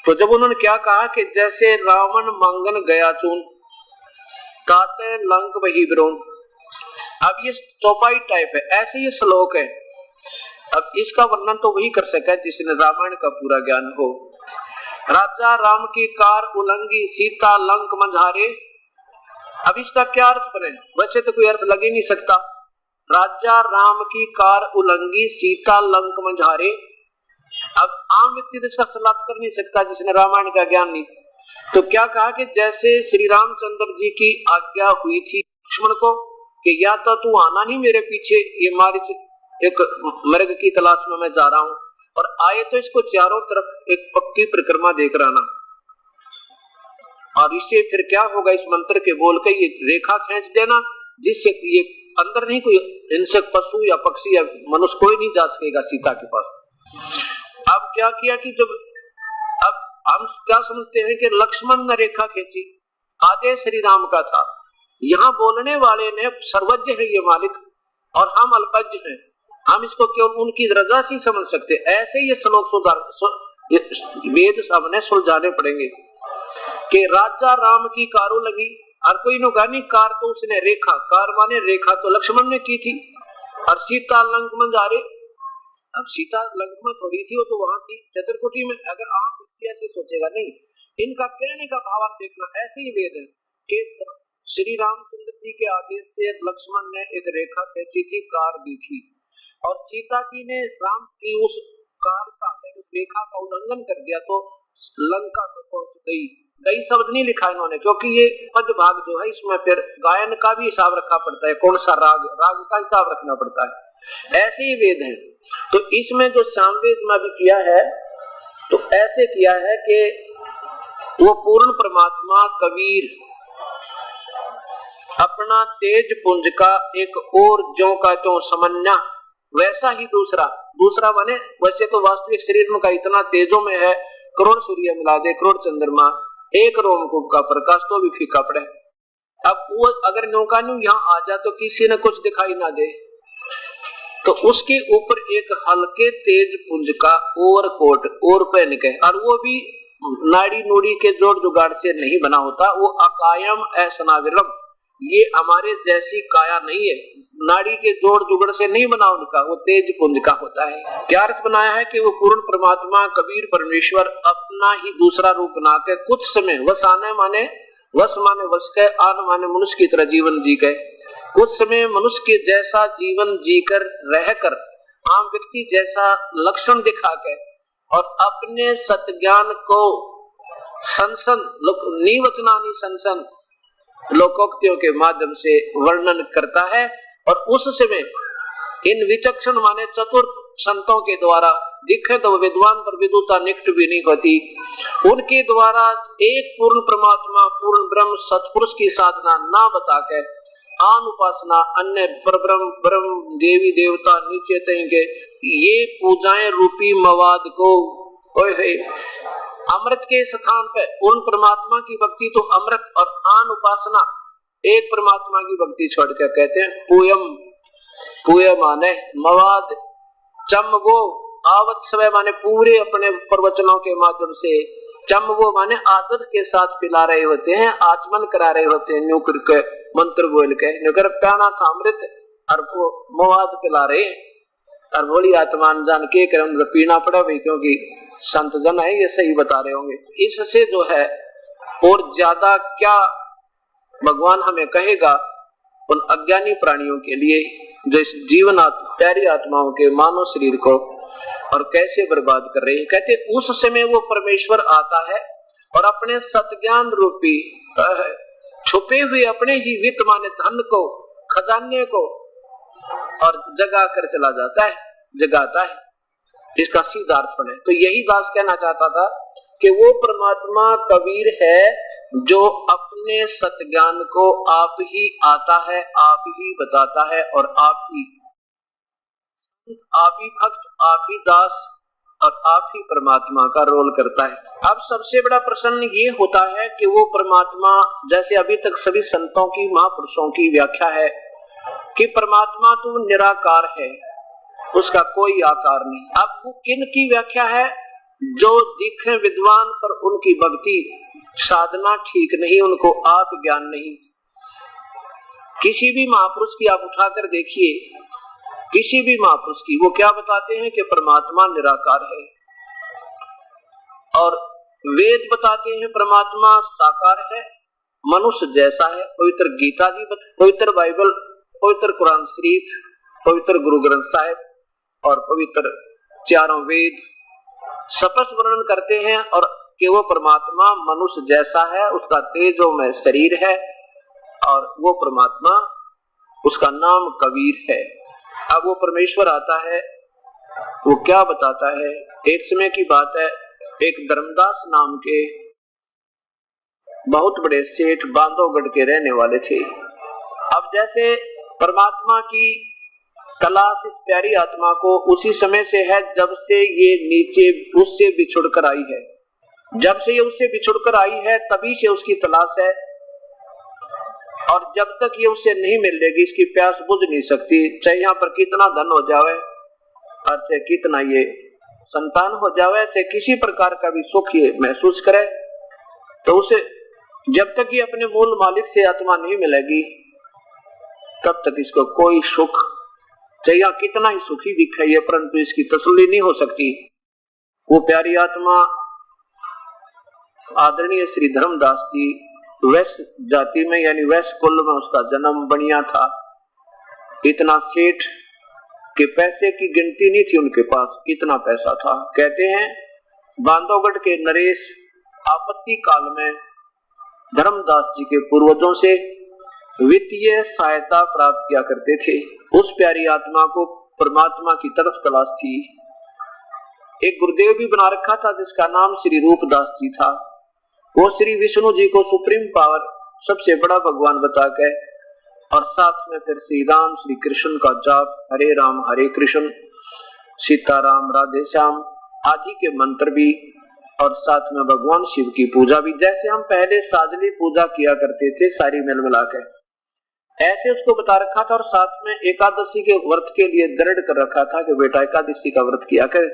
तो जब उन्होंने क्या कहा कि जैसे रावण मांगन गया चून ताते लंक वही ब्रोन, अब ये चौपाई टाइप है, ऐसे ये श्लोक है। अब इसका वर्णन तो वही कर सका जिसने रामायण का पूरा ज्ञान हो। राजा राम की कार उलंगी सीता लंक मंझारे, अब इसका क्या अर्थ करें, वैसे तो कोई अर्थ लग ही नहीं सकता। राजा राम की कार उलंगी सीता लंक मंझारे, अब आम व्यक्ति तो इसका सलाह कर नहीं सकता जिसने रामायण का ज्ञान नहीं। तो क्या कहा कि जैसे श्री रामचंद्र जी की आज्ञा हुई थी लक्ष्मण को कि या तो तू आना नहीं मेरे पीछे, ये मारिच एक मृग की तलाश में मैं जा रहा हूं, और आए तो इसको चारों तरफ एक पक्की परिक्रमा देकर आना। और इससे फिर क्या होगा, इस मंत्र के बोल के ये रेखा खींच देना जिससे ये अंदर नहीं कोई हिंसक पशु या पक्षी या मनुष्य कोई नहीं जा सकेगा सीता के पास। अब क्या किया कि जब अब हम क्या समझते हैं कि लक्ष्मण ने रेखा खींची, आदेश श्री राम का था। यहाँ बोलने वाले ने सर्वज्ञ है ये मालिक और हम अल्पज्ञ हैं, हम इसको केवल उनकी रजा से समझ सकते। ऐसे ये श्लोक सुधार वेद सामने सुलझाने पड़ेंगे कि राजा राम की कारों लगी, और कोई नो गानी कार तो उसने रेखा, कार माने रेखा तो लक्ष्मण ने की थी, और सीता लंक में जा रहे। अब सीता लंक में थोड़ी थी, वो तो वहां थी चतुर्कुटी में। अगर आम व्यक्ति ऐसे सोचेगा नहीं, इनका कहने का भाव देखना। ऐसे ही वेद है कि श्री रामचंद्र जी के आदेश से लक्ष्मण ने एक रेखा खींची थी, कार दी थी, और सीता जी ने राम की उस कार का रेखा का उल्लंघन कर दिया तो लंका में पहुंच गई। कई शब्द नहीं लिखा इन्होंने, क्योंकि ये पद भाग जो है इसमें फिर गायन का भी हिसाब रखना पड़ता है, कौन सा राग का हिसाब रखना पड़ता है। ऐसे ही वेद है। तो इसमें जो सामवेद में भी किया है तो ऐसे किया है कि वो पूर्ण परमात्मा कबीर अपना तेज पुंज का एक और ज्यों का त्यों समन्या, वैसा ही दूसरा माने वैसे तो वास्तविक शरीर में का इतना तेजों में है, करोड़ सूर्य मिला दे, करोड़ चंद्रमा, एक रोमकूप का प्रकाश तो भी फीका पड़े। अब वो अगर नौकानु यहाँ आ जाए तो किसी ने कुछ दिखाई ना दे, तो उसके ऊपर एक हल्के तेज पुंज का और कोट और पहन के, और वो भी नाड़ी नूड़ी के जोड़ जुगाड़ से नहीं बना होता, वो अकायम असनाविरम, ये हमारे जैसी काया नहीं है, नाड़ी के जोड़ जुगड़ से नहीं बना उनका, वो तेज पुंज का होता है। क्या अर्थ बनाया है कि वो पूर्ण परमात्मा कबीर परमेश्वर अपना ही दूसरा रूप बना के कुछ समय वस आने माने वस माने वस के, आन माने मनुष्य की तरह जीवन जी के, कुछ समय मनुष्य के जैसा जीवन जीकर रहकर आम व्यक्ति जैसा लक्षण दिखा के और अपने सत्ज्ञान को संसन निवचनानी संसन लोकोक्तियों के माध्यम से वर्णन करता है। और उस समय इन विचक्षण माने चतुर संतों के द्वारा दिखे तो विद्वान पर विदुता निकट भी नहीं होती। उनके द्वारा एक पूर्ण परमात्मा पूर्ण ब्रह्म सतपुरुष की साधना ना बता के आन उपासना अन्य परब्रह्म ब्रह्म देवी देवता नीचे तेंगे ये पूजाएं रूपी मवाद को अमृत के स्थान पे पूर्ण परमात्मा की भक्ति तो अमृत और आन उपासना एक परमात्मा की भक्ति छोड़ के कहते हैं पूयम। पूय माने मवाद, चम वो आवत समय माने पूरे अपने प्रवचनों के माध्यम से, चम वो माने आदर के साथ पिला रहे होते हैं, आचमन करा रहे होते हैं, न्यू करके मंत्र बोल के नगर प्याना था अमृत और वो मवाद पिला रहे और बोली आत्मान जान के क्रम पीना पड़ा भाई क्योंकि संत जन है ये सही बता रहे होंगे। इससे जो है और ज्यादा क्या भगवान हमें कहेगा उन अज्ञानी प्राणियों के लिए जो इस जीवन प्यारी आत्माओं के मानव शरीर को और कैसे बर्बाद कर रहे हैं। कहते उस समय वो परमेश्वर आता है और अपने सतज्ञान रूपी छुपे हुए अपने ही वित्त माने धन को खजाने को और जगा कर चला जाता है, जगाता है। इसका सीधा अर्थ है। तो यही दास कहना चाहता था कि वो परमात्मा कबीर है जो अपने सतज्ञान को आप ही आता है, आप ही बताता है और आप ही भक्त, आप ही दास और आप ही परमात्मा का रोल करता है। अब सबसे बड़ा प्रश्न ये होता है कि वो परमात्मा जैसे अभी तक सभी संतों की महापुरुषों की व्याख्या है कि परमात्मा तो निराकार है, उसका कोई आकार नहीं। अब वो किन की व्याख्या है? जो दिखे विद्वान पर उनकी भक्ति साधना ठीक नहीं, उनको आप ज्ञान नहीं। किसी भी महापुरुष की आप उठाकर देखिए, किसी भी महापुरुष की, वो क्या बताते हैं कि परमात्मा निराकार है और वेद बताते हैं परमात्मा साकार है, मनुष्य जैसा है। पवित्र गीता जी, पवित्र बाइबल, पवित्र कुरान शरीफ, पवित्र गुरु ग्रंथ साहिब और पवित्र चारों वेद स्पष्ट वर्णन करते हैं और कि वो परमात्मा मनुष्य जैसा है, उसका तेजोमय शरीर है और वो परमात्मा उसका नाम कबीर है। अब वो परमेश्वर आता है, वो क्या बताता है? एक समय की बात है, एक धर्मदास नाम के बहुत बड़े सेठ बांधवगढ़ के रहने वाले थे। अब जैसे परमात्मा की तलाश इस प्यारी आत्मा को उसी समय से है जब से ये नीचे उससे बिछुड़ कर आई है। जब से ये उससे बिछुड़ कर आई है तभी से उसकी तलाश है और जब तक ये उससे नहीं मिलेगी इसकी प्यास बुझ नहीं सकती। चाहे यहाँ पर कितना धन हो जावे और चाहे कितना ये संतान हो जावे, चाहे किसी प्रकार का भी सुख ये महसूस करे, तो उसे जब तक ये अपने मूल मालिक से आत्मा नहीं मिलेगी तब तक इसको कोई सुख, चाहे कितना ही सुखी दिखाई है, परंतु इसकी तसल्ली नहीं हो सकती। वो प्यारी आत्मा आदरणीय श्री धर्मदास जी वैश्य जाति में यानी वैश्य कुल में उसका जन्म बनिया था। इतना सेठ के पैसे की गिनती नहीं थी उनके पास, इतना पैसा था। कहते हैं बांधवगढ़ के नरेश आपत्ति काल में धर्मदास जी के पूर्वजों से वित्तीय सहायता प्राप्त किया करते थे। उस प्यारी आत्मा को परमात्मा की तरफ तलाश थी। एक गुरुदेव भी बना रखा था जिसका नाम श्री रूपदास जी था। वो श्री विष्णु जी को सुप्रीम पावर सबसे बड़ा भगवान बता के और साथ में फिर श्री राम श्री कृष्ण का जाप, हरे राम हरे कृष्ण, सीताराम राधे श्याम आदि के मंत्र भी और साथ में भगवान शिव की पूजा भी, जैसे हम पहले साजली पूजा किया करते थे सारी मिल मिला के, ऐसे उसको बता रखा था। और साथ में एकादशी के व्रत के लिए दृढ़ कर रखा था कि बेटा एकादशी का व्रत किया कर।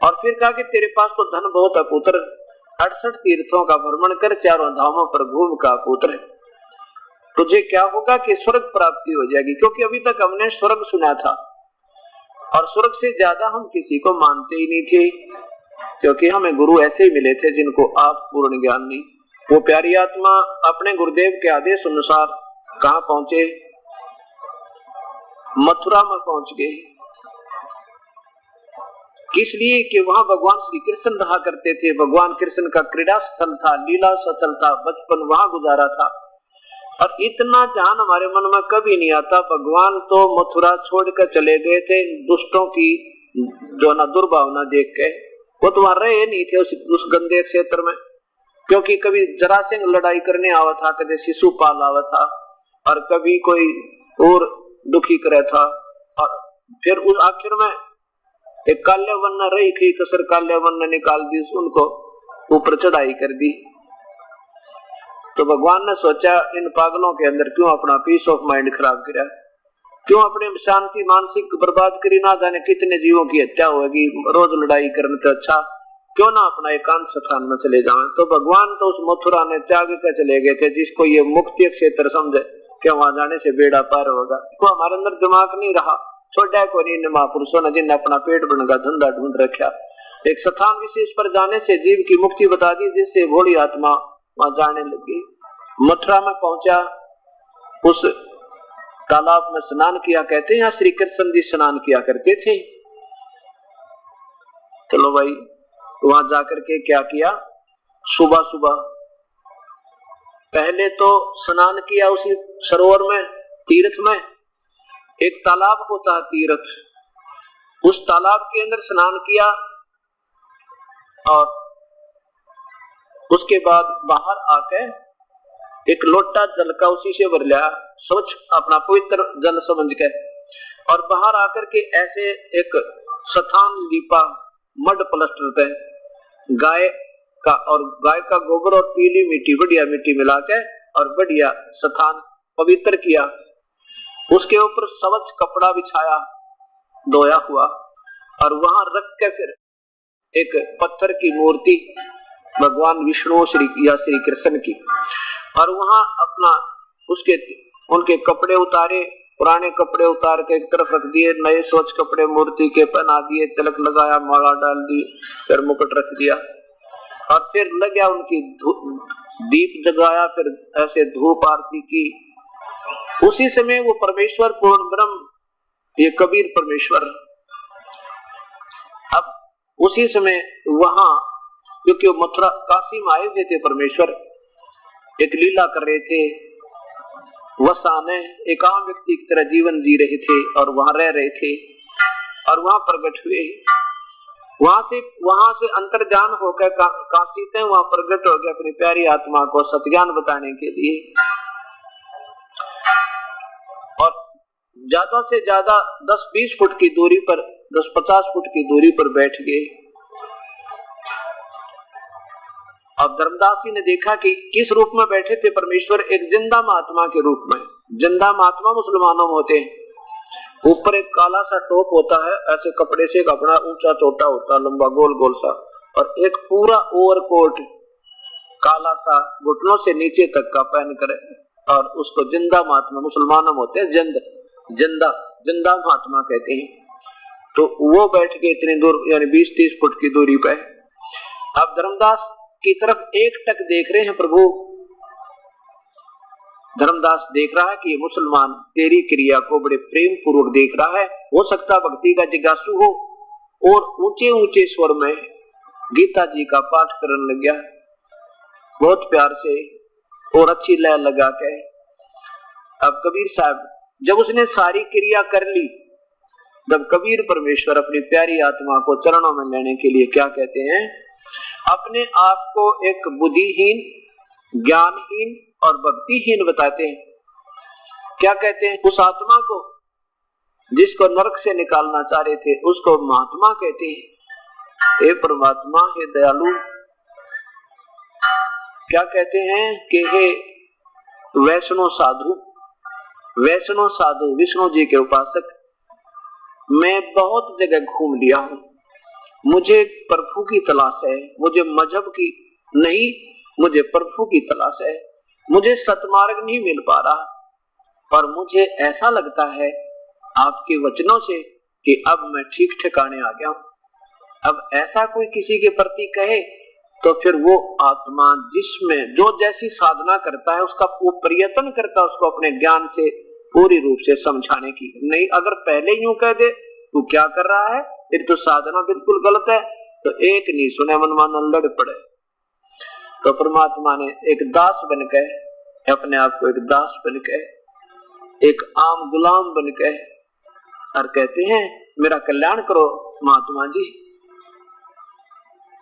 और फिर कहा कि तेरे पास तो धन बहुत है पुत्र, 68 तीर्थों का भ्रमण कर, चारों धामों पर घूम का पुत्र, तुझे क्या होगा कि स्वर्ग प्राप्ति हो जाएगी। क्योंकि अभी तक हमने स्वर्ग सुना था और स्वर्ग से ज्यादा हम किसी को मानते ही नहीं थे, क्योंकि हमें गुरु ऐसे ही मिले थे जिनको आप पूर्ण ज्ञान नहीं। वो प्यारी आत्मा अपने गुरुदेव के आदेश अनुसार कहाँ पहुंचे? मथुरा में पहुंच गए। किस लिए? कि वहां भगवान श्री कृष्ण रहा करते थे। भगवान कृष्ण का क्रीड़ा स्थल था, लीला स्थल था, बचपन वहां गुजारा था। और इतना ध्यान हमारे मन में कभी नहीं आता। भगवान तो मथुरा छोड़कर चले गए थे दुष्टों की जो ना दुर्भावना देख के, वो तो वहां रहे नहीं थे उस गंदे क्षेत्र में, क्योंकि कभी जरासंध लड़ाई करने आवा था, कभी शिशुपाल आवा था, और कभी कोई और दुखी करे था। और फिर उस आखिर में एक काल्यवन न रही थी, कसर काल्यवन ने निकाल दी, उनको ऊपर चढ़ाई कर दी। तो भगवान ने सोचा इन पागलों के अंदर क्यों अपना पीस ऑफ माइंड खराब किया, क्यों अपने शांति मानसिक बर्बाद करी, ना जाने कितने जीवों की हत्या होगी, रोज लड़ाई करने तो अच्छा क्यों ना अपना एकांत स्थान में चले जाएं। तो भगवान तो उस मथुरा ने त्याग कर चले गए थे, जिसको ये मुक्ति क्षेत्र समझे कि वहां जाने से बेड़ा पार होगा। तो हमारे अंदर दिमाग नहीं रहा, छोटा को नहीं महापुरुषों ने जिन्हें अपना पेट भरने का धंधा ढूंढ रखा, एक स्थान विशेष पर जाने से जीव की मुक्ति बता दी, जिससे भोली आत्मा वहां जाने लगी। मथुरा में पहुंचा, उस तालाब में स्नान किया, कहते हैं यहाँ श्री कृष्ण जी स्नान किया करते थे। चलो भाई, वहां जाकर के क्या किया, सुबह सुबह पहले तो स्नान किया उसी सरोवर में, तीर्थ में। एक तालाब होता है तीर्थ, उस तालाब के अंदर स्नान किया और उसके बाद बाहर आके एक लोटा जल का उसी से भर लिया, स्वच्छ अपना पवित्र जल समझ के, और बाहर आकर के ऐसे एक स्थान लीपा, मड प्लास्टर पे गाय का, और गाय का गोबर और पीली मिट्टी, बढ़िया मिट्टी मिला के और बढ़िया स्थान पवित्र किया। उसके ऊपर स्वच्छ कपड़ा बिछाया, धोया हुआ, और वहां रख के फिर एक पत्थर की मूर्ति भगवान विष्णु या श्री कृष्ण की, और वहां अपना उनके कपड़े उतारे, पुराने कपड़े उतार के एक तरफ रख दिए, नए स्वच्छ कपड़े मूर्ति के पहना दिए, तिलक लगाया, माला डाल दी, फिर मुकुट रख दिया, और फिर लग गया उनकी दीप जगाया, फिर ऐसे धूप आरती की। उसी समय वो परमेश्वर पूर्ण ब्रह्म, ये कबीर परमेश्वर, अब उसी समय वहां, क्योंकि वो मथुरा काशी में आए हुए थे परमेश्वर, एक लीला कर रहे थे, वसाने एक आम व्यक्ति की तरह जीवन जी रहे थे और वहां रह रहे थे, और वहां प्रकट हुए। वहां से अंतर्ध्यान होकर काशी थे, वहां प्रकट हो गया अपनी प्यारी आत्मा को सत्ज्ञान बताने के लिए। और ज्यादा से ज्यादा 10-20 फुट की दूरी पर, 10-50 फुट की दूरी पर बैठ गए। अब धर्मदास जी ने देखा कि किस रूप में बैठे थे परमेश्वर, एक जिंदा महात्मा के रूप में। जिंदा महात्मा मुसलमानों में होते हैं, ऊपर एक काला सा टोप होता है, ऐसे कपड़े से कपड़ा ऊंचा चौटा होता है, लंबा गोल गोल सा, और एक पूरा ओवरकोट काला सा घुटनों से नीचे तक का पहन कर, और उसको जिंदा महात्मा मुसलमानों में होते हैं, जिंदा महात्मा कहते हैं। तो वो बैठ के इतनी दूर, यानी 20-30 फुट की दूरी पे। अब धर्मदास की तरफ एक टक देख रहे हैं प्रभु। धर्मदास देख रहा है कि ये मुसलमान तेरी क्रिया को बड़े प्रेम पूर्वक देख रहा है, हो सकता भक्ति का जिज्ञासु हो, और ऊंचे ऊंचे स्वर में गीता जी का पाठ करने लग गया, बहुत प्यार से और अच्छी लय लगा के। अब कबीर साहब जब उसने सारी क्रिया कर ली, जब कबीर परमेश्वर अपनी प्यारी आत्मा को चरणों में लेने के लिए क्या कहते हैं, अपने आप को एक बुद्धिहीन, ज्ञानहीन और भक्तिहीन बताते हैं। क्या कहते हैं, उस आत्मा को जिसको नरक से निकालना चाह रहे थे उसको महात्मा कहते हैं। हे परमात्मा, हे दयालु, क्या कहते हैं कि हे वैष्णव साधु विष्णु जी के उपासक, मैं बहुत जगह घूम लिया हूं, मुझे प्रभु की तलाश है, मुझे मजहब की नहीं, मुझे प्रभु की तलाश है, मुझे सतमार्ग नहीं मिल पा रहा, और मुझे ऐसा लगता है आपके वचनों से कि अब मैं ठीक ठिकाने आ गया हूं। अब ऐसा कोई किसी के प्रति कहे तो फिर वो आत्मा जिसमें जो जैसी साधना करता है उसका वो प्रयत्न करता है उसको अपने ज्ञान से पूरी रूप से समझाने की। नहीं, अगर पहले यूं कह दे तू क्या कर रहा है, तेरी तो साधना बिल्कुल गलत है, तो एक नहीं सुने मनमाना लड़ पड़े। तो परमात्मा ने एक दास बनकर अपने आप को एक दास बन के, एक आम गुलाम बन के, और कहते हैं मेरा कल्याण करो महात्मा जी।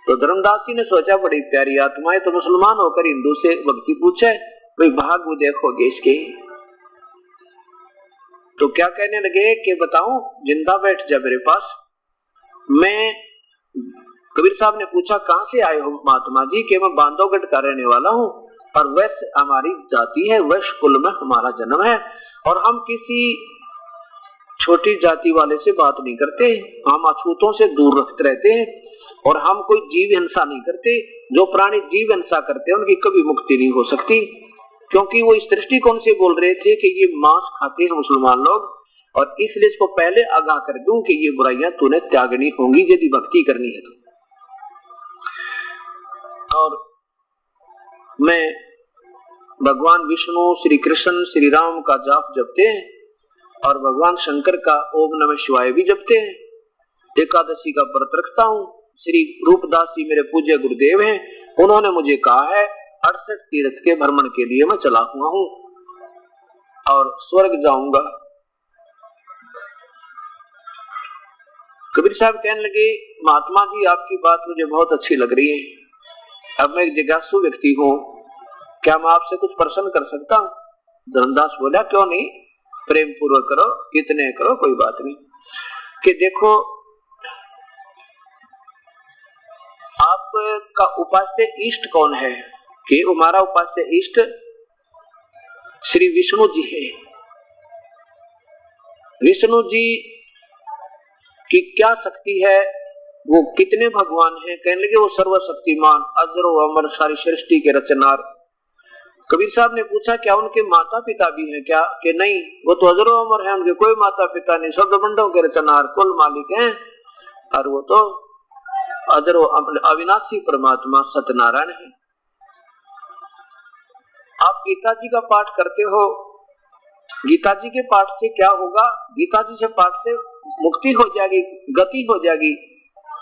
तो धर्मदास जी ने सोचा बड़ी प्यारी आत्माएं तो मुसलमान होकर हिंदू से भक्ति पूछे, भाई भाग वो देखोगे इसके। तो क्या कहने लगे कि बताऊं, जिंदा बैठ जा मेरे पास। मैं, कबीर साहब ने पूछा कहां से आए हो महात्मा जी? कि मैं बांधवगढ़ का रहने वाला हूं और वैश्य हमारी जाति है, वैश्य कुल में हमारा जन्म है और हम किसी छोटी जाति वाले से बात नहीं करते, हम अछूतों से दूर रखते रहते हैं और हम कोई जीव हिंसा नहीं करते। जो प्राणी जीव हिंसा करते हैं उनकी कभी मुक्ति नहीं हो सकती, क्योंकि वो इस दृष्टिकोण से बोल रहे थे कि ये मांस खाते हैं मुसलमान लोग, और इसलिए इसको पहले आगाह कर दूं कि ये बुराइयां तूने त्यागनी होंगी यदि भक्ति करनी है तो। और मैं भगवान विष्णु, श्री कृष्ण, श्री राम का जाप जपते हैं और भगवान शंकर का ओम नमः शिवाय भी जपते हैं। एकादशी का व्रत रखता हूँ। श्री रूपदास जी मेरे पूज्य गुरुदेव हैं, उन्होंने मुझे कहा है 68 तीर्थ के भ्रमण के लिए मैं चला हुआ हूँ और स्वर्ग जाऊंगा। कबीर साहब कहने लगे महात्मा जी आपकी बात मुझे बहुत अच्छी लग रही है, अब मैं एक जिज्ञासु व्यक्ति हूँ, क्या मैं आपसे कुछ प्रश्न कर सकता हूँ? धर्मदास बोला क्यों नहीं, प्रेम पूर्वक करो, कितने करो, कोई बात नहीं। कि देखो आपका उपास्य इष्ट कौन है? कि हमारा उपास्य इष्ट श्री विष्णु जी है। विष्णु जी की क्या शक्ति है, वो कितने भगवान हैं? कहने लगे वो सर्वशक्तिमान, अजरो अमर, सारी सृष्टि के रचनार। कबीर साहब ने पूछा क्या उनके माता पिता भी हैं क्या? कि नहीं, वो तो अजरो अमर है, उनके कोई माता पिता नहीं, सब ब्रह्मांडों के रचनार कुल मालिक हैं, और वो तो अजरो अविनाशी परमात्मा सत्यनारायण है। आप गीता जी का पाठ करते हो, गीता जी के पाठ से क्या होगा? गीता जी से पाठ से मुक्ति हो जाएगी, गति हो जाएगी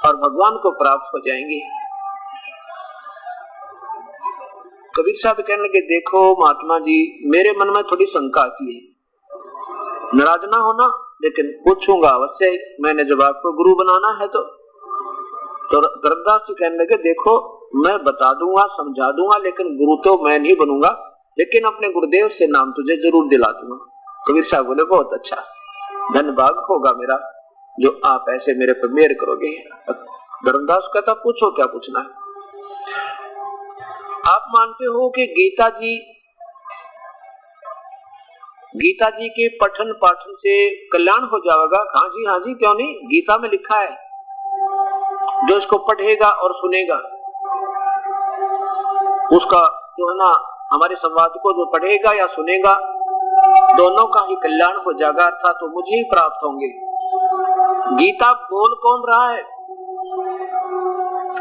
और भगवान को प्राप्त हो जाएंगे। कबीर साहब कहने लगे देखो महात्मा जी मेरे मन में थोड़ी शंका आती है, नाराज ना होना, लेकिन पूछूंगा अवश्य, मैंने जब आपको गुरु बनाना है तो धर्मदास जी कहने लगे देखो मैं बता दूंगा, समझा दूंगा, लेकिन गुरु तो मैं नहीं बनूंगा, लेकिन अपने गुरुदेव से नाम तुझे जरूर दिला दूंगा। कबीर साहब बोले बहुत अच्छा, धन्यवाद होगा मेरा जो आप ऐसे मेरे पर मेहर करोगे। धर्मदास कहता पूछो क्या पूछना है। आप मानते हो कि गीता जी के पठन पाठन से कल्याण हो जाएगा? हाँ जी हाँ जी, क्यों नहीं, गीता में लिखा है जो इसको पढ़ेगा और सुनेगा उसका जो है ना, हमारे संवाद को जो पढ़ेगा या सुनेगा दोनों का ही कल्याण हो जाएगा, अर्थात तो मुझे ही प्राप्त होंगे। गीता बोल कौन रहा है?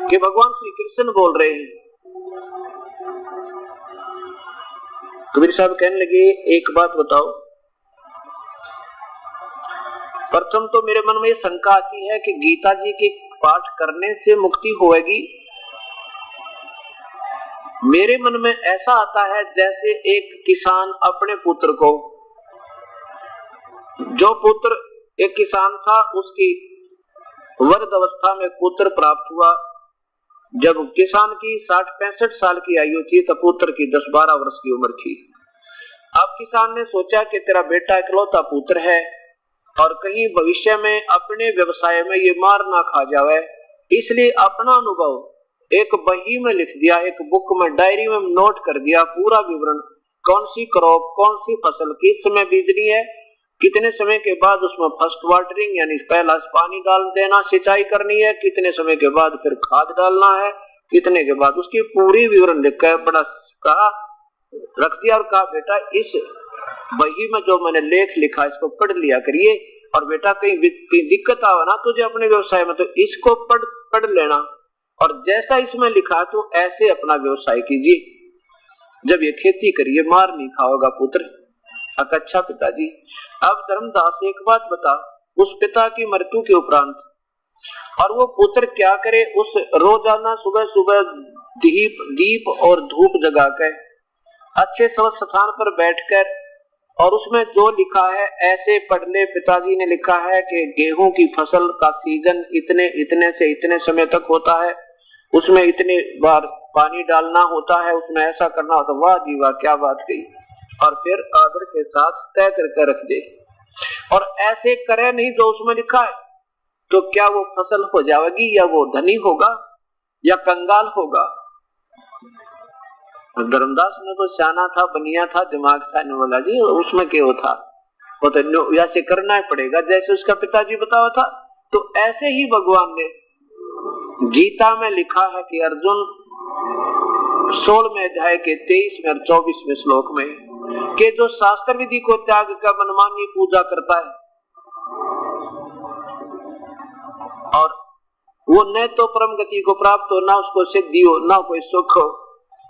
कि भगवान श्री कृष्ण बोल रहे हैं। कबीर साहब कहने लगे एक बात बताओ, प्रथम तो मेरे मन में ये शंका आती है कि गीता जी के पाठ करने से मुक्ति होगी। मेरे मन में ऐसा आता है जैसे एक किसान अपने पुत्र को, जो पुत्र एक किसान था उसकी वृद्ध अवस्था में पुत्र प्राप्त हुआ, जब किसान की 60-65 साल की आयु थी तब पुत्र की 10-12 वर्ष की उम्र थी। अब किसान ने सोचा कि तेरा बेटा इकलौता पुत्र है और कहीं भविष्य में अपने व्यवसाय में ये मार ना खा जाए, इसलिए अपना अनुभव एक बही में लिख दिया, एक बुक में डायरी में नोट कर दिया पूरा विवरण, कौन सी क्रॉप, कौन सी फसल किस समय बीजनी है, कितने समय के बाद उसमें फर्स्ट वाटरिंग यानी पहला पानी डाल देना, सिंचाई करनी है, कितने समय के बाद फिर खाद डालना है, कितने के बाद, उसकी पूरी विवरण लिखकर बड़ा कहा रख दिया और कहा बेटा इस बही में जो मैंने लेख लिखा इसको पढ़ लिया करिए, और बेटा कहीं दिक्कत आवे ना तुझे अपने व्यवसाय में तो इसको पढ़ लेना, और जैसा इसमें लिखा तो ऐसे अपना व्यवसाय कीजिए, जब ये खेती करिए मार नहीं खाओगा पुत्र। अच्छा पिताजी। अब धर्मदास एक बात बता, उस पिता की मृत्यु के उपरांत और वो पुत्र क्या करे, उस रोजाना सुबह सुबह दीप और धूप जगा के अच्छे स्थान पर बैठकर, और उसमें जो लिखा है ऐसे पढ़ ले। पिताजी ने लिखा है कि गेहूं की फसल का सीजन इतने इतने से इतने समय तक होता है, उसमें इतने बार पानी डालना होता है, उसमें ऐसा करना होता है। वाह जी वाह, क्या बात कही। और फिर आदर के साथ तय करके रख दे, और ऐसे करे नहीं जो उसमें लिखा है, तो क्या वो फसल हो जाएगी, या वो धनी होगा या कंगाल होगा। धर्मदास ने तो सियाना था, बनिया था, दिमाग था, ने बोला जी उसमें क्या था, वो तो ऐसे करना ही पड़ेगा जैसे उसका पिताजी बताया था। तो ऐसे ही भगवान ने गीता में लिखा है कि अर्जुन 16वें अध्याय के 23वें और 24वें श्लोक में कि जो शास्त्र विधि को त्याग कर मनमानी पूजा करता है, और वो न तो परम गति को प्राप्त हो, ना उसको सिद्धि हो, ना कोई सुख हो।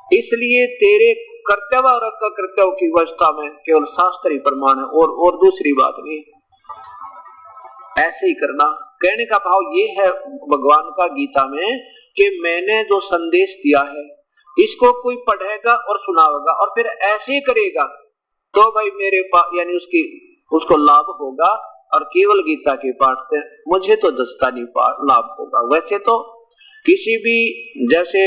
इसलिए तेरे कर्तव्य और कर्तव्य की अवस्था में केवल शास्त्र ही प्रमाण है, और दूसरी बात नहीं। ऐसे ही करना। कहने का भाव ये है भगवान का गीता में कि मैंने जो संदेश दिया है इसको कोई पढ़ेगा और सुनाएगा और फिर ऐसे करेगा तो भाई मेरे पास यानी उसको लाभ होगा, और केवल गीता के पाठ से मुझे तो दस्ता नहीं लाभ होगा। वैसे तो किसी भी, जैसे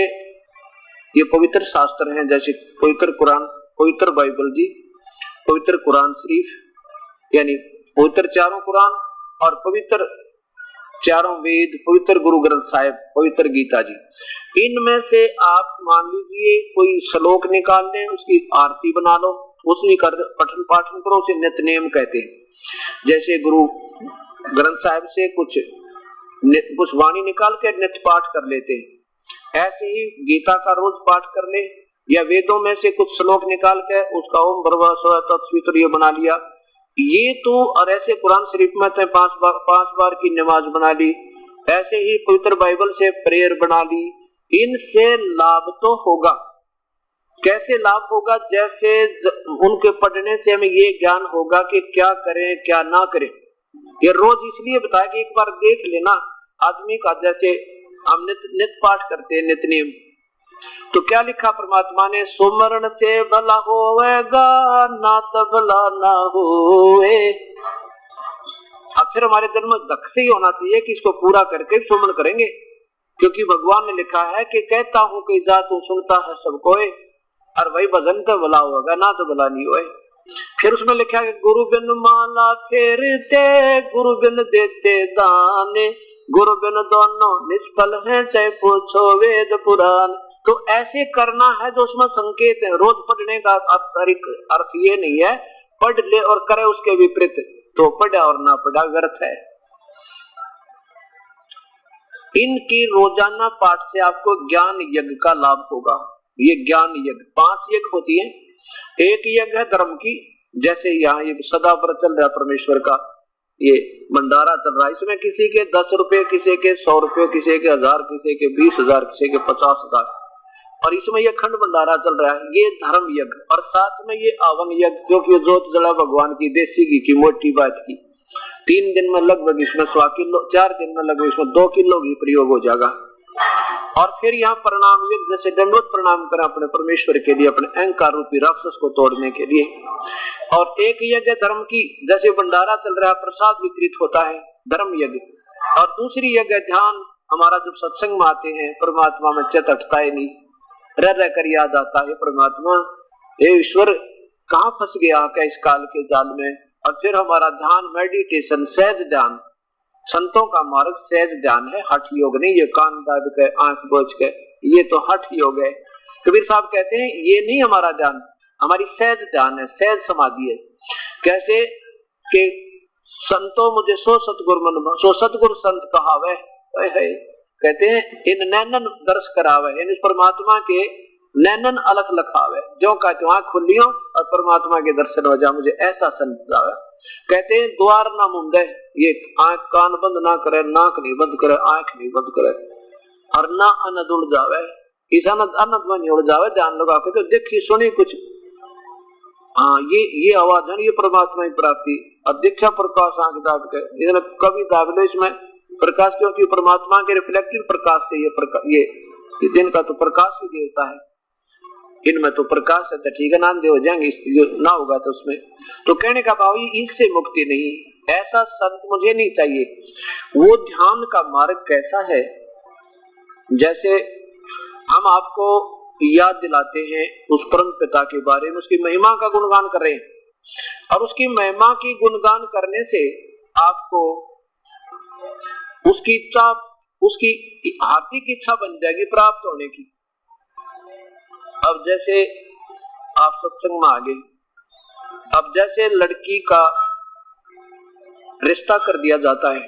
ये पवित्र शास्त्र हैं, जैसे पवित्र कुरान, पवित्र बाइबल जी, पवित्र कुरान शरीफ, यानी पवित्र चारों कुरान और पवित्र चारों वेद, पवित्र गुरु ग्रंथ साहिब, पवित्र गीता जी, इनमें से आप मान लीजिए कोई श्लोक निकाल लें, उसकी आरती बना लो, उसमें पठन पाठन करो, उसे नित्य नेम कहते हैं। जैसे गुरु ग्रंथ साहिब से कुछ वाणी निकाल के नित्य पाठ कर लेते हैं, ऐसे ही गीता का रोज पाठ कर ले, या वेदों में से कुछ श्लोक निकाल के उसका ओम भर्गवः स्वः तत्सवितुर्य बना लिया, ये तो। और ऐसे कुरान शरीफ में तो 5 बार की नमाज बना ली, ऐसे ही पवित्र बाइबल से प्रेयर बना ली। इनसे लाभ तो होगा। कैसे लाभ होगा? जैसे उनके पढ़ने से हमें ये ज्ञान होगा कि क्या करें क्या ना करें। ये रोज इसलिए बताया कि एक बार देख लेना आदमी का, जैसे हम नित्य पाठ करते हैं, नित्य नियम, तो क्या लिखा परमात्मा ने? सुमरण से भला होवेगा, ना तो भला ना होवे। अब फिर हमारे दिल में दख से ही होना चाहिए कि इसको पूरा करके सुमरण करेंगे, क्योंकि भगवान ने लिखा है कि कहता हूं कि जा तू सुनता है सबको, और वही भजन तो भला होगा, ना तो भला नहीं होए। फिर उसमें लिखा है गुरु बिन माला फेरते, गुरु बिन देते दाने, गुरु बिन दोनों निष्फल हैं, चाहे पूछो वेद पुराण। तो ऐसे करना है जो उसमें संकेत है। रोज पढ़ने का अर्थ ये नहीं है पढ़ ले और करे उसके विपरीत, तो पढ़ा और ना पढ़ा व्यर्थ है। इनकी रोजाना पाठ से आपको ज्ञान यज्ञ का लाभ होगा। ये ज्ञान यज्ञ 5 यज्ञ होती है। एक यज्ञ है धर्म की, जैसे यहाँ ये सदा पर चल रहा परमेश्वर का ये भंडारा चल रहा है, इसमें किसी के 10 रुपए, किसी के 100 रुपए, किसी के 1000, किसी के 20,000, किसी के 50,000, और इसमें ये खंड भंडारा चल रहा है। ये धर्म यज्ञ, और साथ में ये आवन यज्ञ, क्योंकि जोत जला भगवान की, देसी घी की, मोटी बात की। 3 दिन में लगभग इसमें 100 किलो, 4 दिन में लगभग इसमें 2 किलो घी प्रयोग हो जाएगा। और फिर यहाँ प्रणाम यज्ञ, जैसे दंडवत प्रणाम करें अपने परमेश्वर के लिए, अपने अहंकार रूपी राक्षस को तोड़ने के लिए। और एक यज्ञ धर्म की, जैसे भंडारा चल रहा है, प्रसाद वितरित होता है, धर्म यज्ञ। और दूसरी यज्ञ ध्यान, हमारा जब सत्संग में आते हैं परमात्मा में चित्त हटता है नहीं, रह कर याद आता है परमात्मा, हे ईश्वर कहाँ फंस गया क्या इस काल के जाल में। और फिर हमारा ध्यान, मेडिटेशन, सहज ध्यान, संतों का मार्ग सहज ध्यान है, हठ योग नहीं। ये कान दाब के, आंख बोझ के, ये तो हठ योग है। कबीर साहब कहते हैं ये नहीं हमारा ध्यान, हमारी सहज ध्यान है, सहज समाधि है। कैसे कि संतो मुझे सो सतगुरु मन, सो सतगुरु संत कहावे, कहते हैं इन नैनन दर्श करावे, इन परमात्मा के नैनन अलख लखावे, जो कहते आंख खुलियो और परमात्मा के दर्शन हो जा, मुझे ऐसा संत जावे। कहते हैं द्वार ना मुंदे, ये आंख कान बंद ना करे, नाक नहीं बंद करे, आंख नहीं बंद करे, और ना अनद उड़ जावे, इस अनद में नहीं उड़ जावे, ध्यान लगा के तो देखी सुनी कुछ। हाँ, ये आवाज है, ये परमात्मा की प्राप्ति। और देखा प्रकाश आंख दाब के, इसमें कभी दाब लो इसमें प्रकाश, क्योंकि परमात्मा के रिफ्लेक्टेड प्रकाश से ये दिन का तो प्रकाश ही देता है। इनमें तो प्रकाश है तो ठीक है, नांदे हो जाएंगे, ना होगा तो उसमें। तो कहने का भाव इससे मुक्ति नहीं, ऐसा संत मुझे नहीं चाहिए। वो ध्यान का मार्ग कैसा है, जैसे हम आपको याद दिलाते हैं उस परम पिता के बारे में, उसकी महिमा का गुणगान कर रहे हैं, और उसकी महिमा की गुणगान करने से आपको उसकी इच्छा, उसकी हार्दिक इच्छा बन जाएगी प्राप्त होने की। अब जैसे आप सत्संग में आ गए, अब जैसे लड़की का रिश्ता कर दिया जाता है,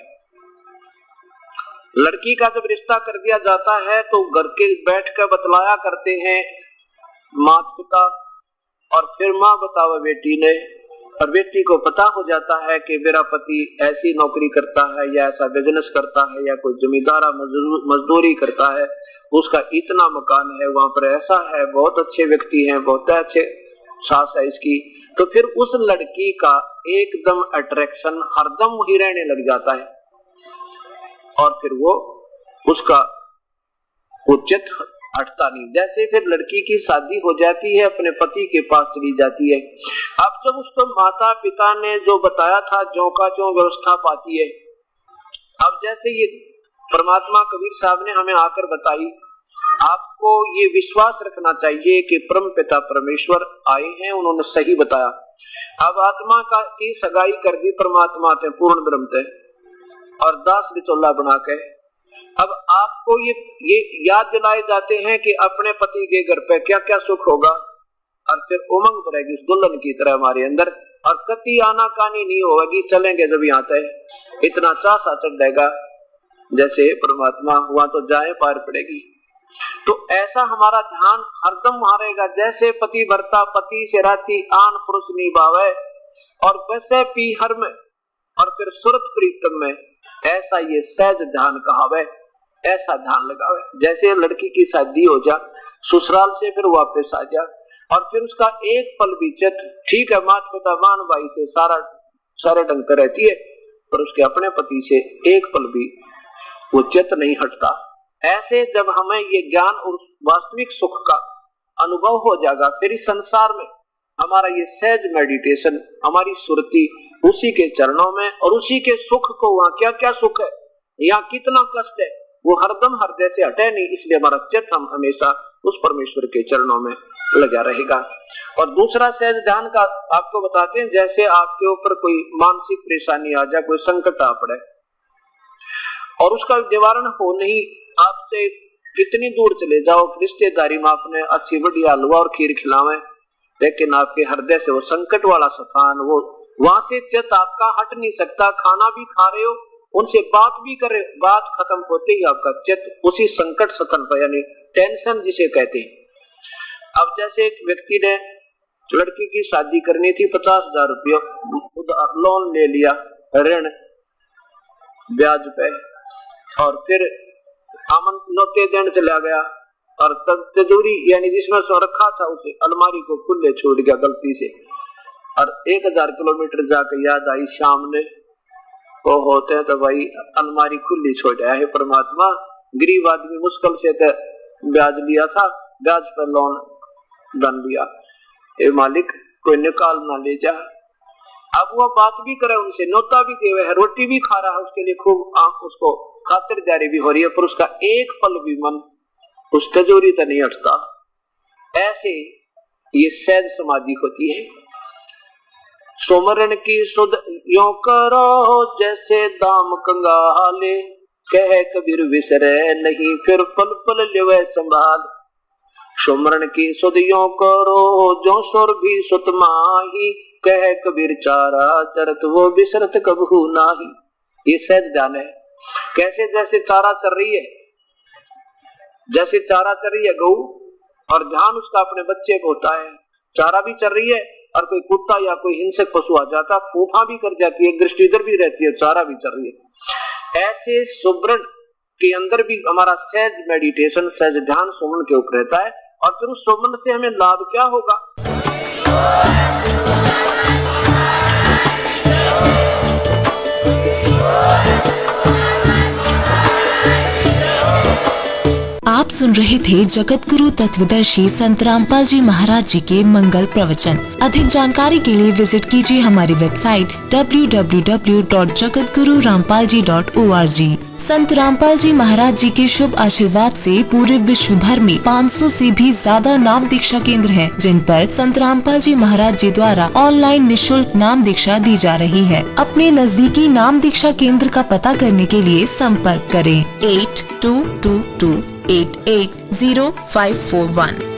लड़की का जब रिश्ता कर दिया जाता है तो घर के बैठ कर बतलाया करते हैं माता पिता, और फिर माँ बतावा बेटी ने, और बेटी को पता हो जाता है कि मेरा पति ऐसी नौकरी करता है या ऐसा बिजनेस करता है या कोई जमींदारा मजदूरी करता है, उसका इतना मकान है, वहां पर ऐसा है, बहुत अच्छे व्यक्ति हैं, बहुत अच्छे सास है इसकी। तो फिर उस लड़की का एकदम अट्रैक्शन हरदम वही रहने लग जाता है, और फिर वो उसका उचित हटता नहीं। जैसे फिर लड़की की शादी हो जाती है, अपने पति के पास चली जाती है। अब जब उसको माता पिता ने जो बताया था ज्यों का ज्यों व्यवस्था पाती है। अब जैसे ये परमात्मा कबीर साहब ने हमें आकर बताई, आपको ये विश्वास रखना चाहिए कि परम पिता परमेश्वर आए हैं, उन्होंने सही बताया। अब आत्मा का की सगाई कर दी परमात्मा थे पूर्ण ब्रह्म थे, और दास बिचौला बना के अब आपको ये याद दिलाए जाते हैं कि अपने पति के घर पे क्या क्या सुख होगा, और फिर उमंग बढ़ेगी उस दुल्हन की तरह हमारे अंदर, और कति आनाकानी नहीं होगी, चलेंगे जब यहाँ तक इतना चासा चढ़ेगा जैसे परमात्मा हुआ तो जाए पार पड़ेगी। तो ऐसा हमारा ध्यान हरदम वहां रहेगा, जैसे पति भरता पति से राती आन पुरुष निभावे, और वैसे पीहर में और फिर सुरत प्रीतम में, ऐसा ये सहज ध्यान कहावे, ऐसा ध्यान लगावे। जैसे लड़की की शादी हो जा, ससुराल से फिर वापस आ जा, और फिर उसका एक पल भी चित, ठीक है माता पिता मान भाई से सारे ढंग से रहती है, पर उसके अपने पति से एक पल भी वो चित नहीं हटता। ऐसे जब हमें ये ज्ञान और वास्तविक सुख का अनुभव हो जाएगा, फिर इस संसार में हमारा ये सहज मेडिटेशन, हमारी सुरती उसी के चरणों में, और उसी के सुख को, वहाँ क्या क्या सुख है, यहाँ कितना कष्ट है, वो हरदम हृदय से हटे नहीं। इसलिए हमारा चित्त हम हमेशा उस परमेश्वर के चरणों में लगा रहेगा। और दूसरा सहज ध्यान का आपको बताते हैं, जैसे आपके ऊपर कोई मानसिक परेशानी आ जाए, कोई संकट आ पड़े, और उसका निवारण हो नहीं, आपसे कितनी दूर चले जाओ, रिश्तेदारी में आपने अच्छी बढ़िया हलवा और खीर खिलावे, लेकिन आपके हृदय से वो संकट वाला स्थान, वो वहां से चित्त आपका हट नहीं सकता। खाना भी खा रहे हो, उनसे बात भी कर रहे हो, बात खत्म होते ही आपका चित्त उसी संकट स्थान पर, यानी टेंशन जिसे कहते हैं। अब जैसे एक व्यक्ति ने लड़की की शादी करनी थी, 50,000 रुपया लोन ले लिया, ऋण ब्याज पे, और फिर आमन नोते देने चला गया, और तब तिजोरी यानी जिसमें सो रखा था उसे अलमारी को खुले छोड़ गया गलती से, और 1000 किलोमीटर जाकर याद आई शाम ने, वो होते हैं तो भाई अलमारी खुली छोड़ा है परमात्मा, गरीब आदमी मुश्किल से तो ब्याज लिया था, ब्याज पर लोन बन लिया, ए मालिक कोई निकाल ना ले जा। अब वो बात भी करे उनसे, नोता भी दे है, रोटी भी खा रहा है, उसके लिए खूब आंख उसको खातिरदारी भी हो रही है, पर उसका एक पल भी मन उस तिजोरी तो नहीं हटता। ऐसे ये सहज समाधि होती है। सुमरन की सुध यों करो जैसे दाम कंगाले, कह कबीर विसरे नहीं फिर पल पल लेवे संभाल। सुमरन की सुध यों करो जो सुर भी सुत माही, कह कबीर चारा चरत वो बिसरत कबहू नाही। ये सहज ध्यान है। कैसे? जैसे चारा चर रही है, जैसे चारा चर रही है गऊ, और ध्यान उसका अपने बच्चे को होता है, चारा भी चर रही है, और कोई कुत्ता या कोई हिंसक पशु आ जाता फूफा भी कर जाती है, दृष्टि इधर भी रहती है, चारा भी चर रही है। ऐसे सुमरन के अंदर भी हमारा सहज मेडिटेशन, सहज ध्यान सुमरन के ऊपर रहता है, और फिर उस सुमरन से हमें लाभ क्या होगा? आप आप सुन रहे थे जगत गुरु तत्वदर्शी संत रामपाल जी महाराज जी के मंगल प्रवचन। अधिक जानकारी के लिए विजिट कीजिए हमारी वेबसाइट www.jagatgururampalji.org। संत रामपाल जी महाराज जी के शुभ आशीर्वाद से पूरे विश्व भर में 500 से भी ज्यादा नाम दीक्षा केंद्र हैं, जिन पर संत रामपाल जी महाराज जी द्वारा ऑनलाइन निशुल्क नाम दीक्षा दी जा रही है। अपने नजदीकी नाम दीक्षा केंद्र का पता करने के लिए संपर्क करें 8222880541।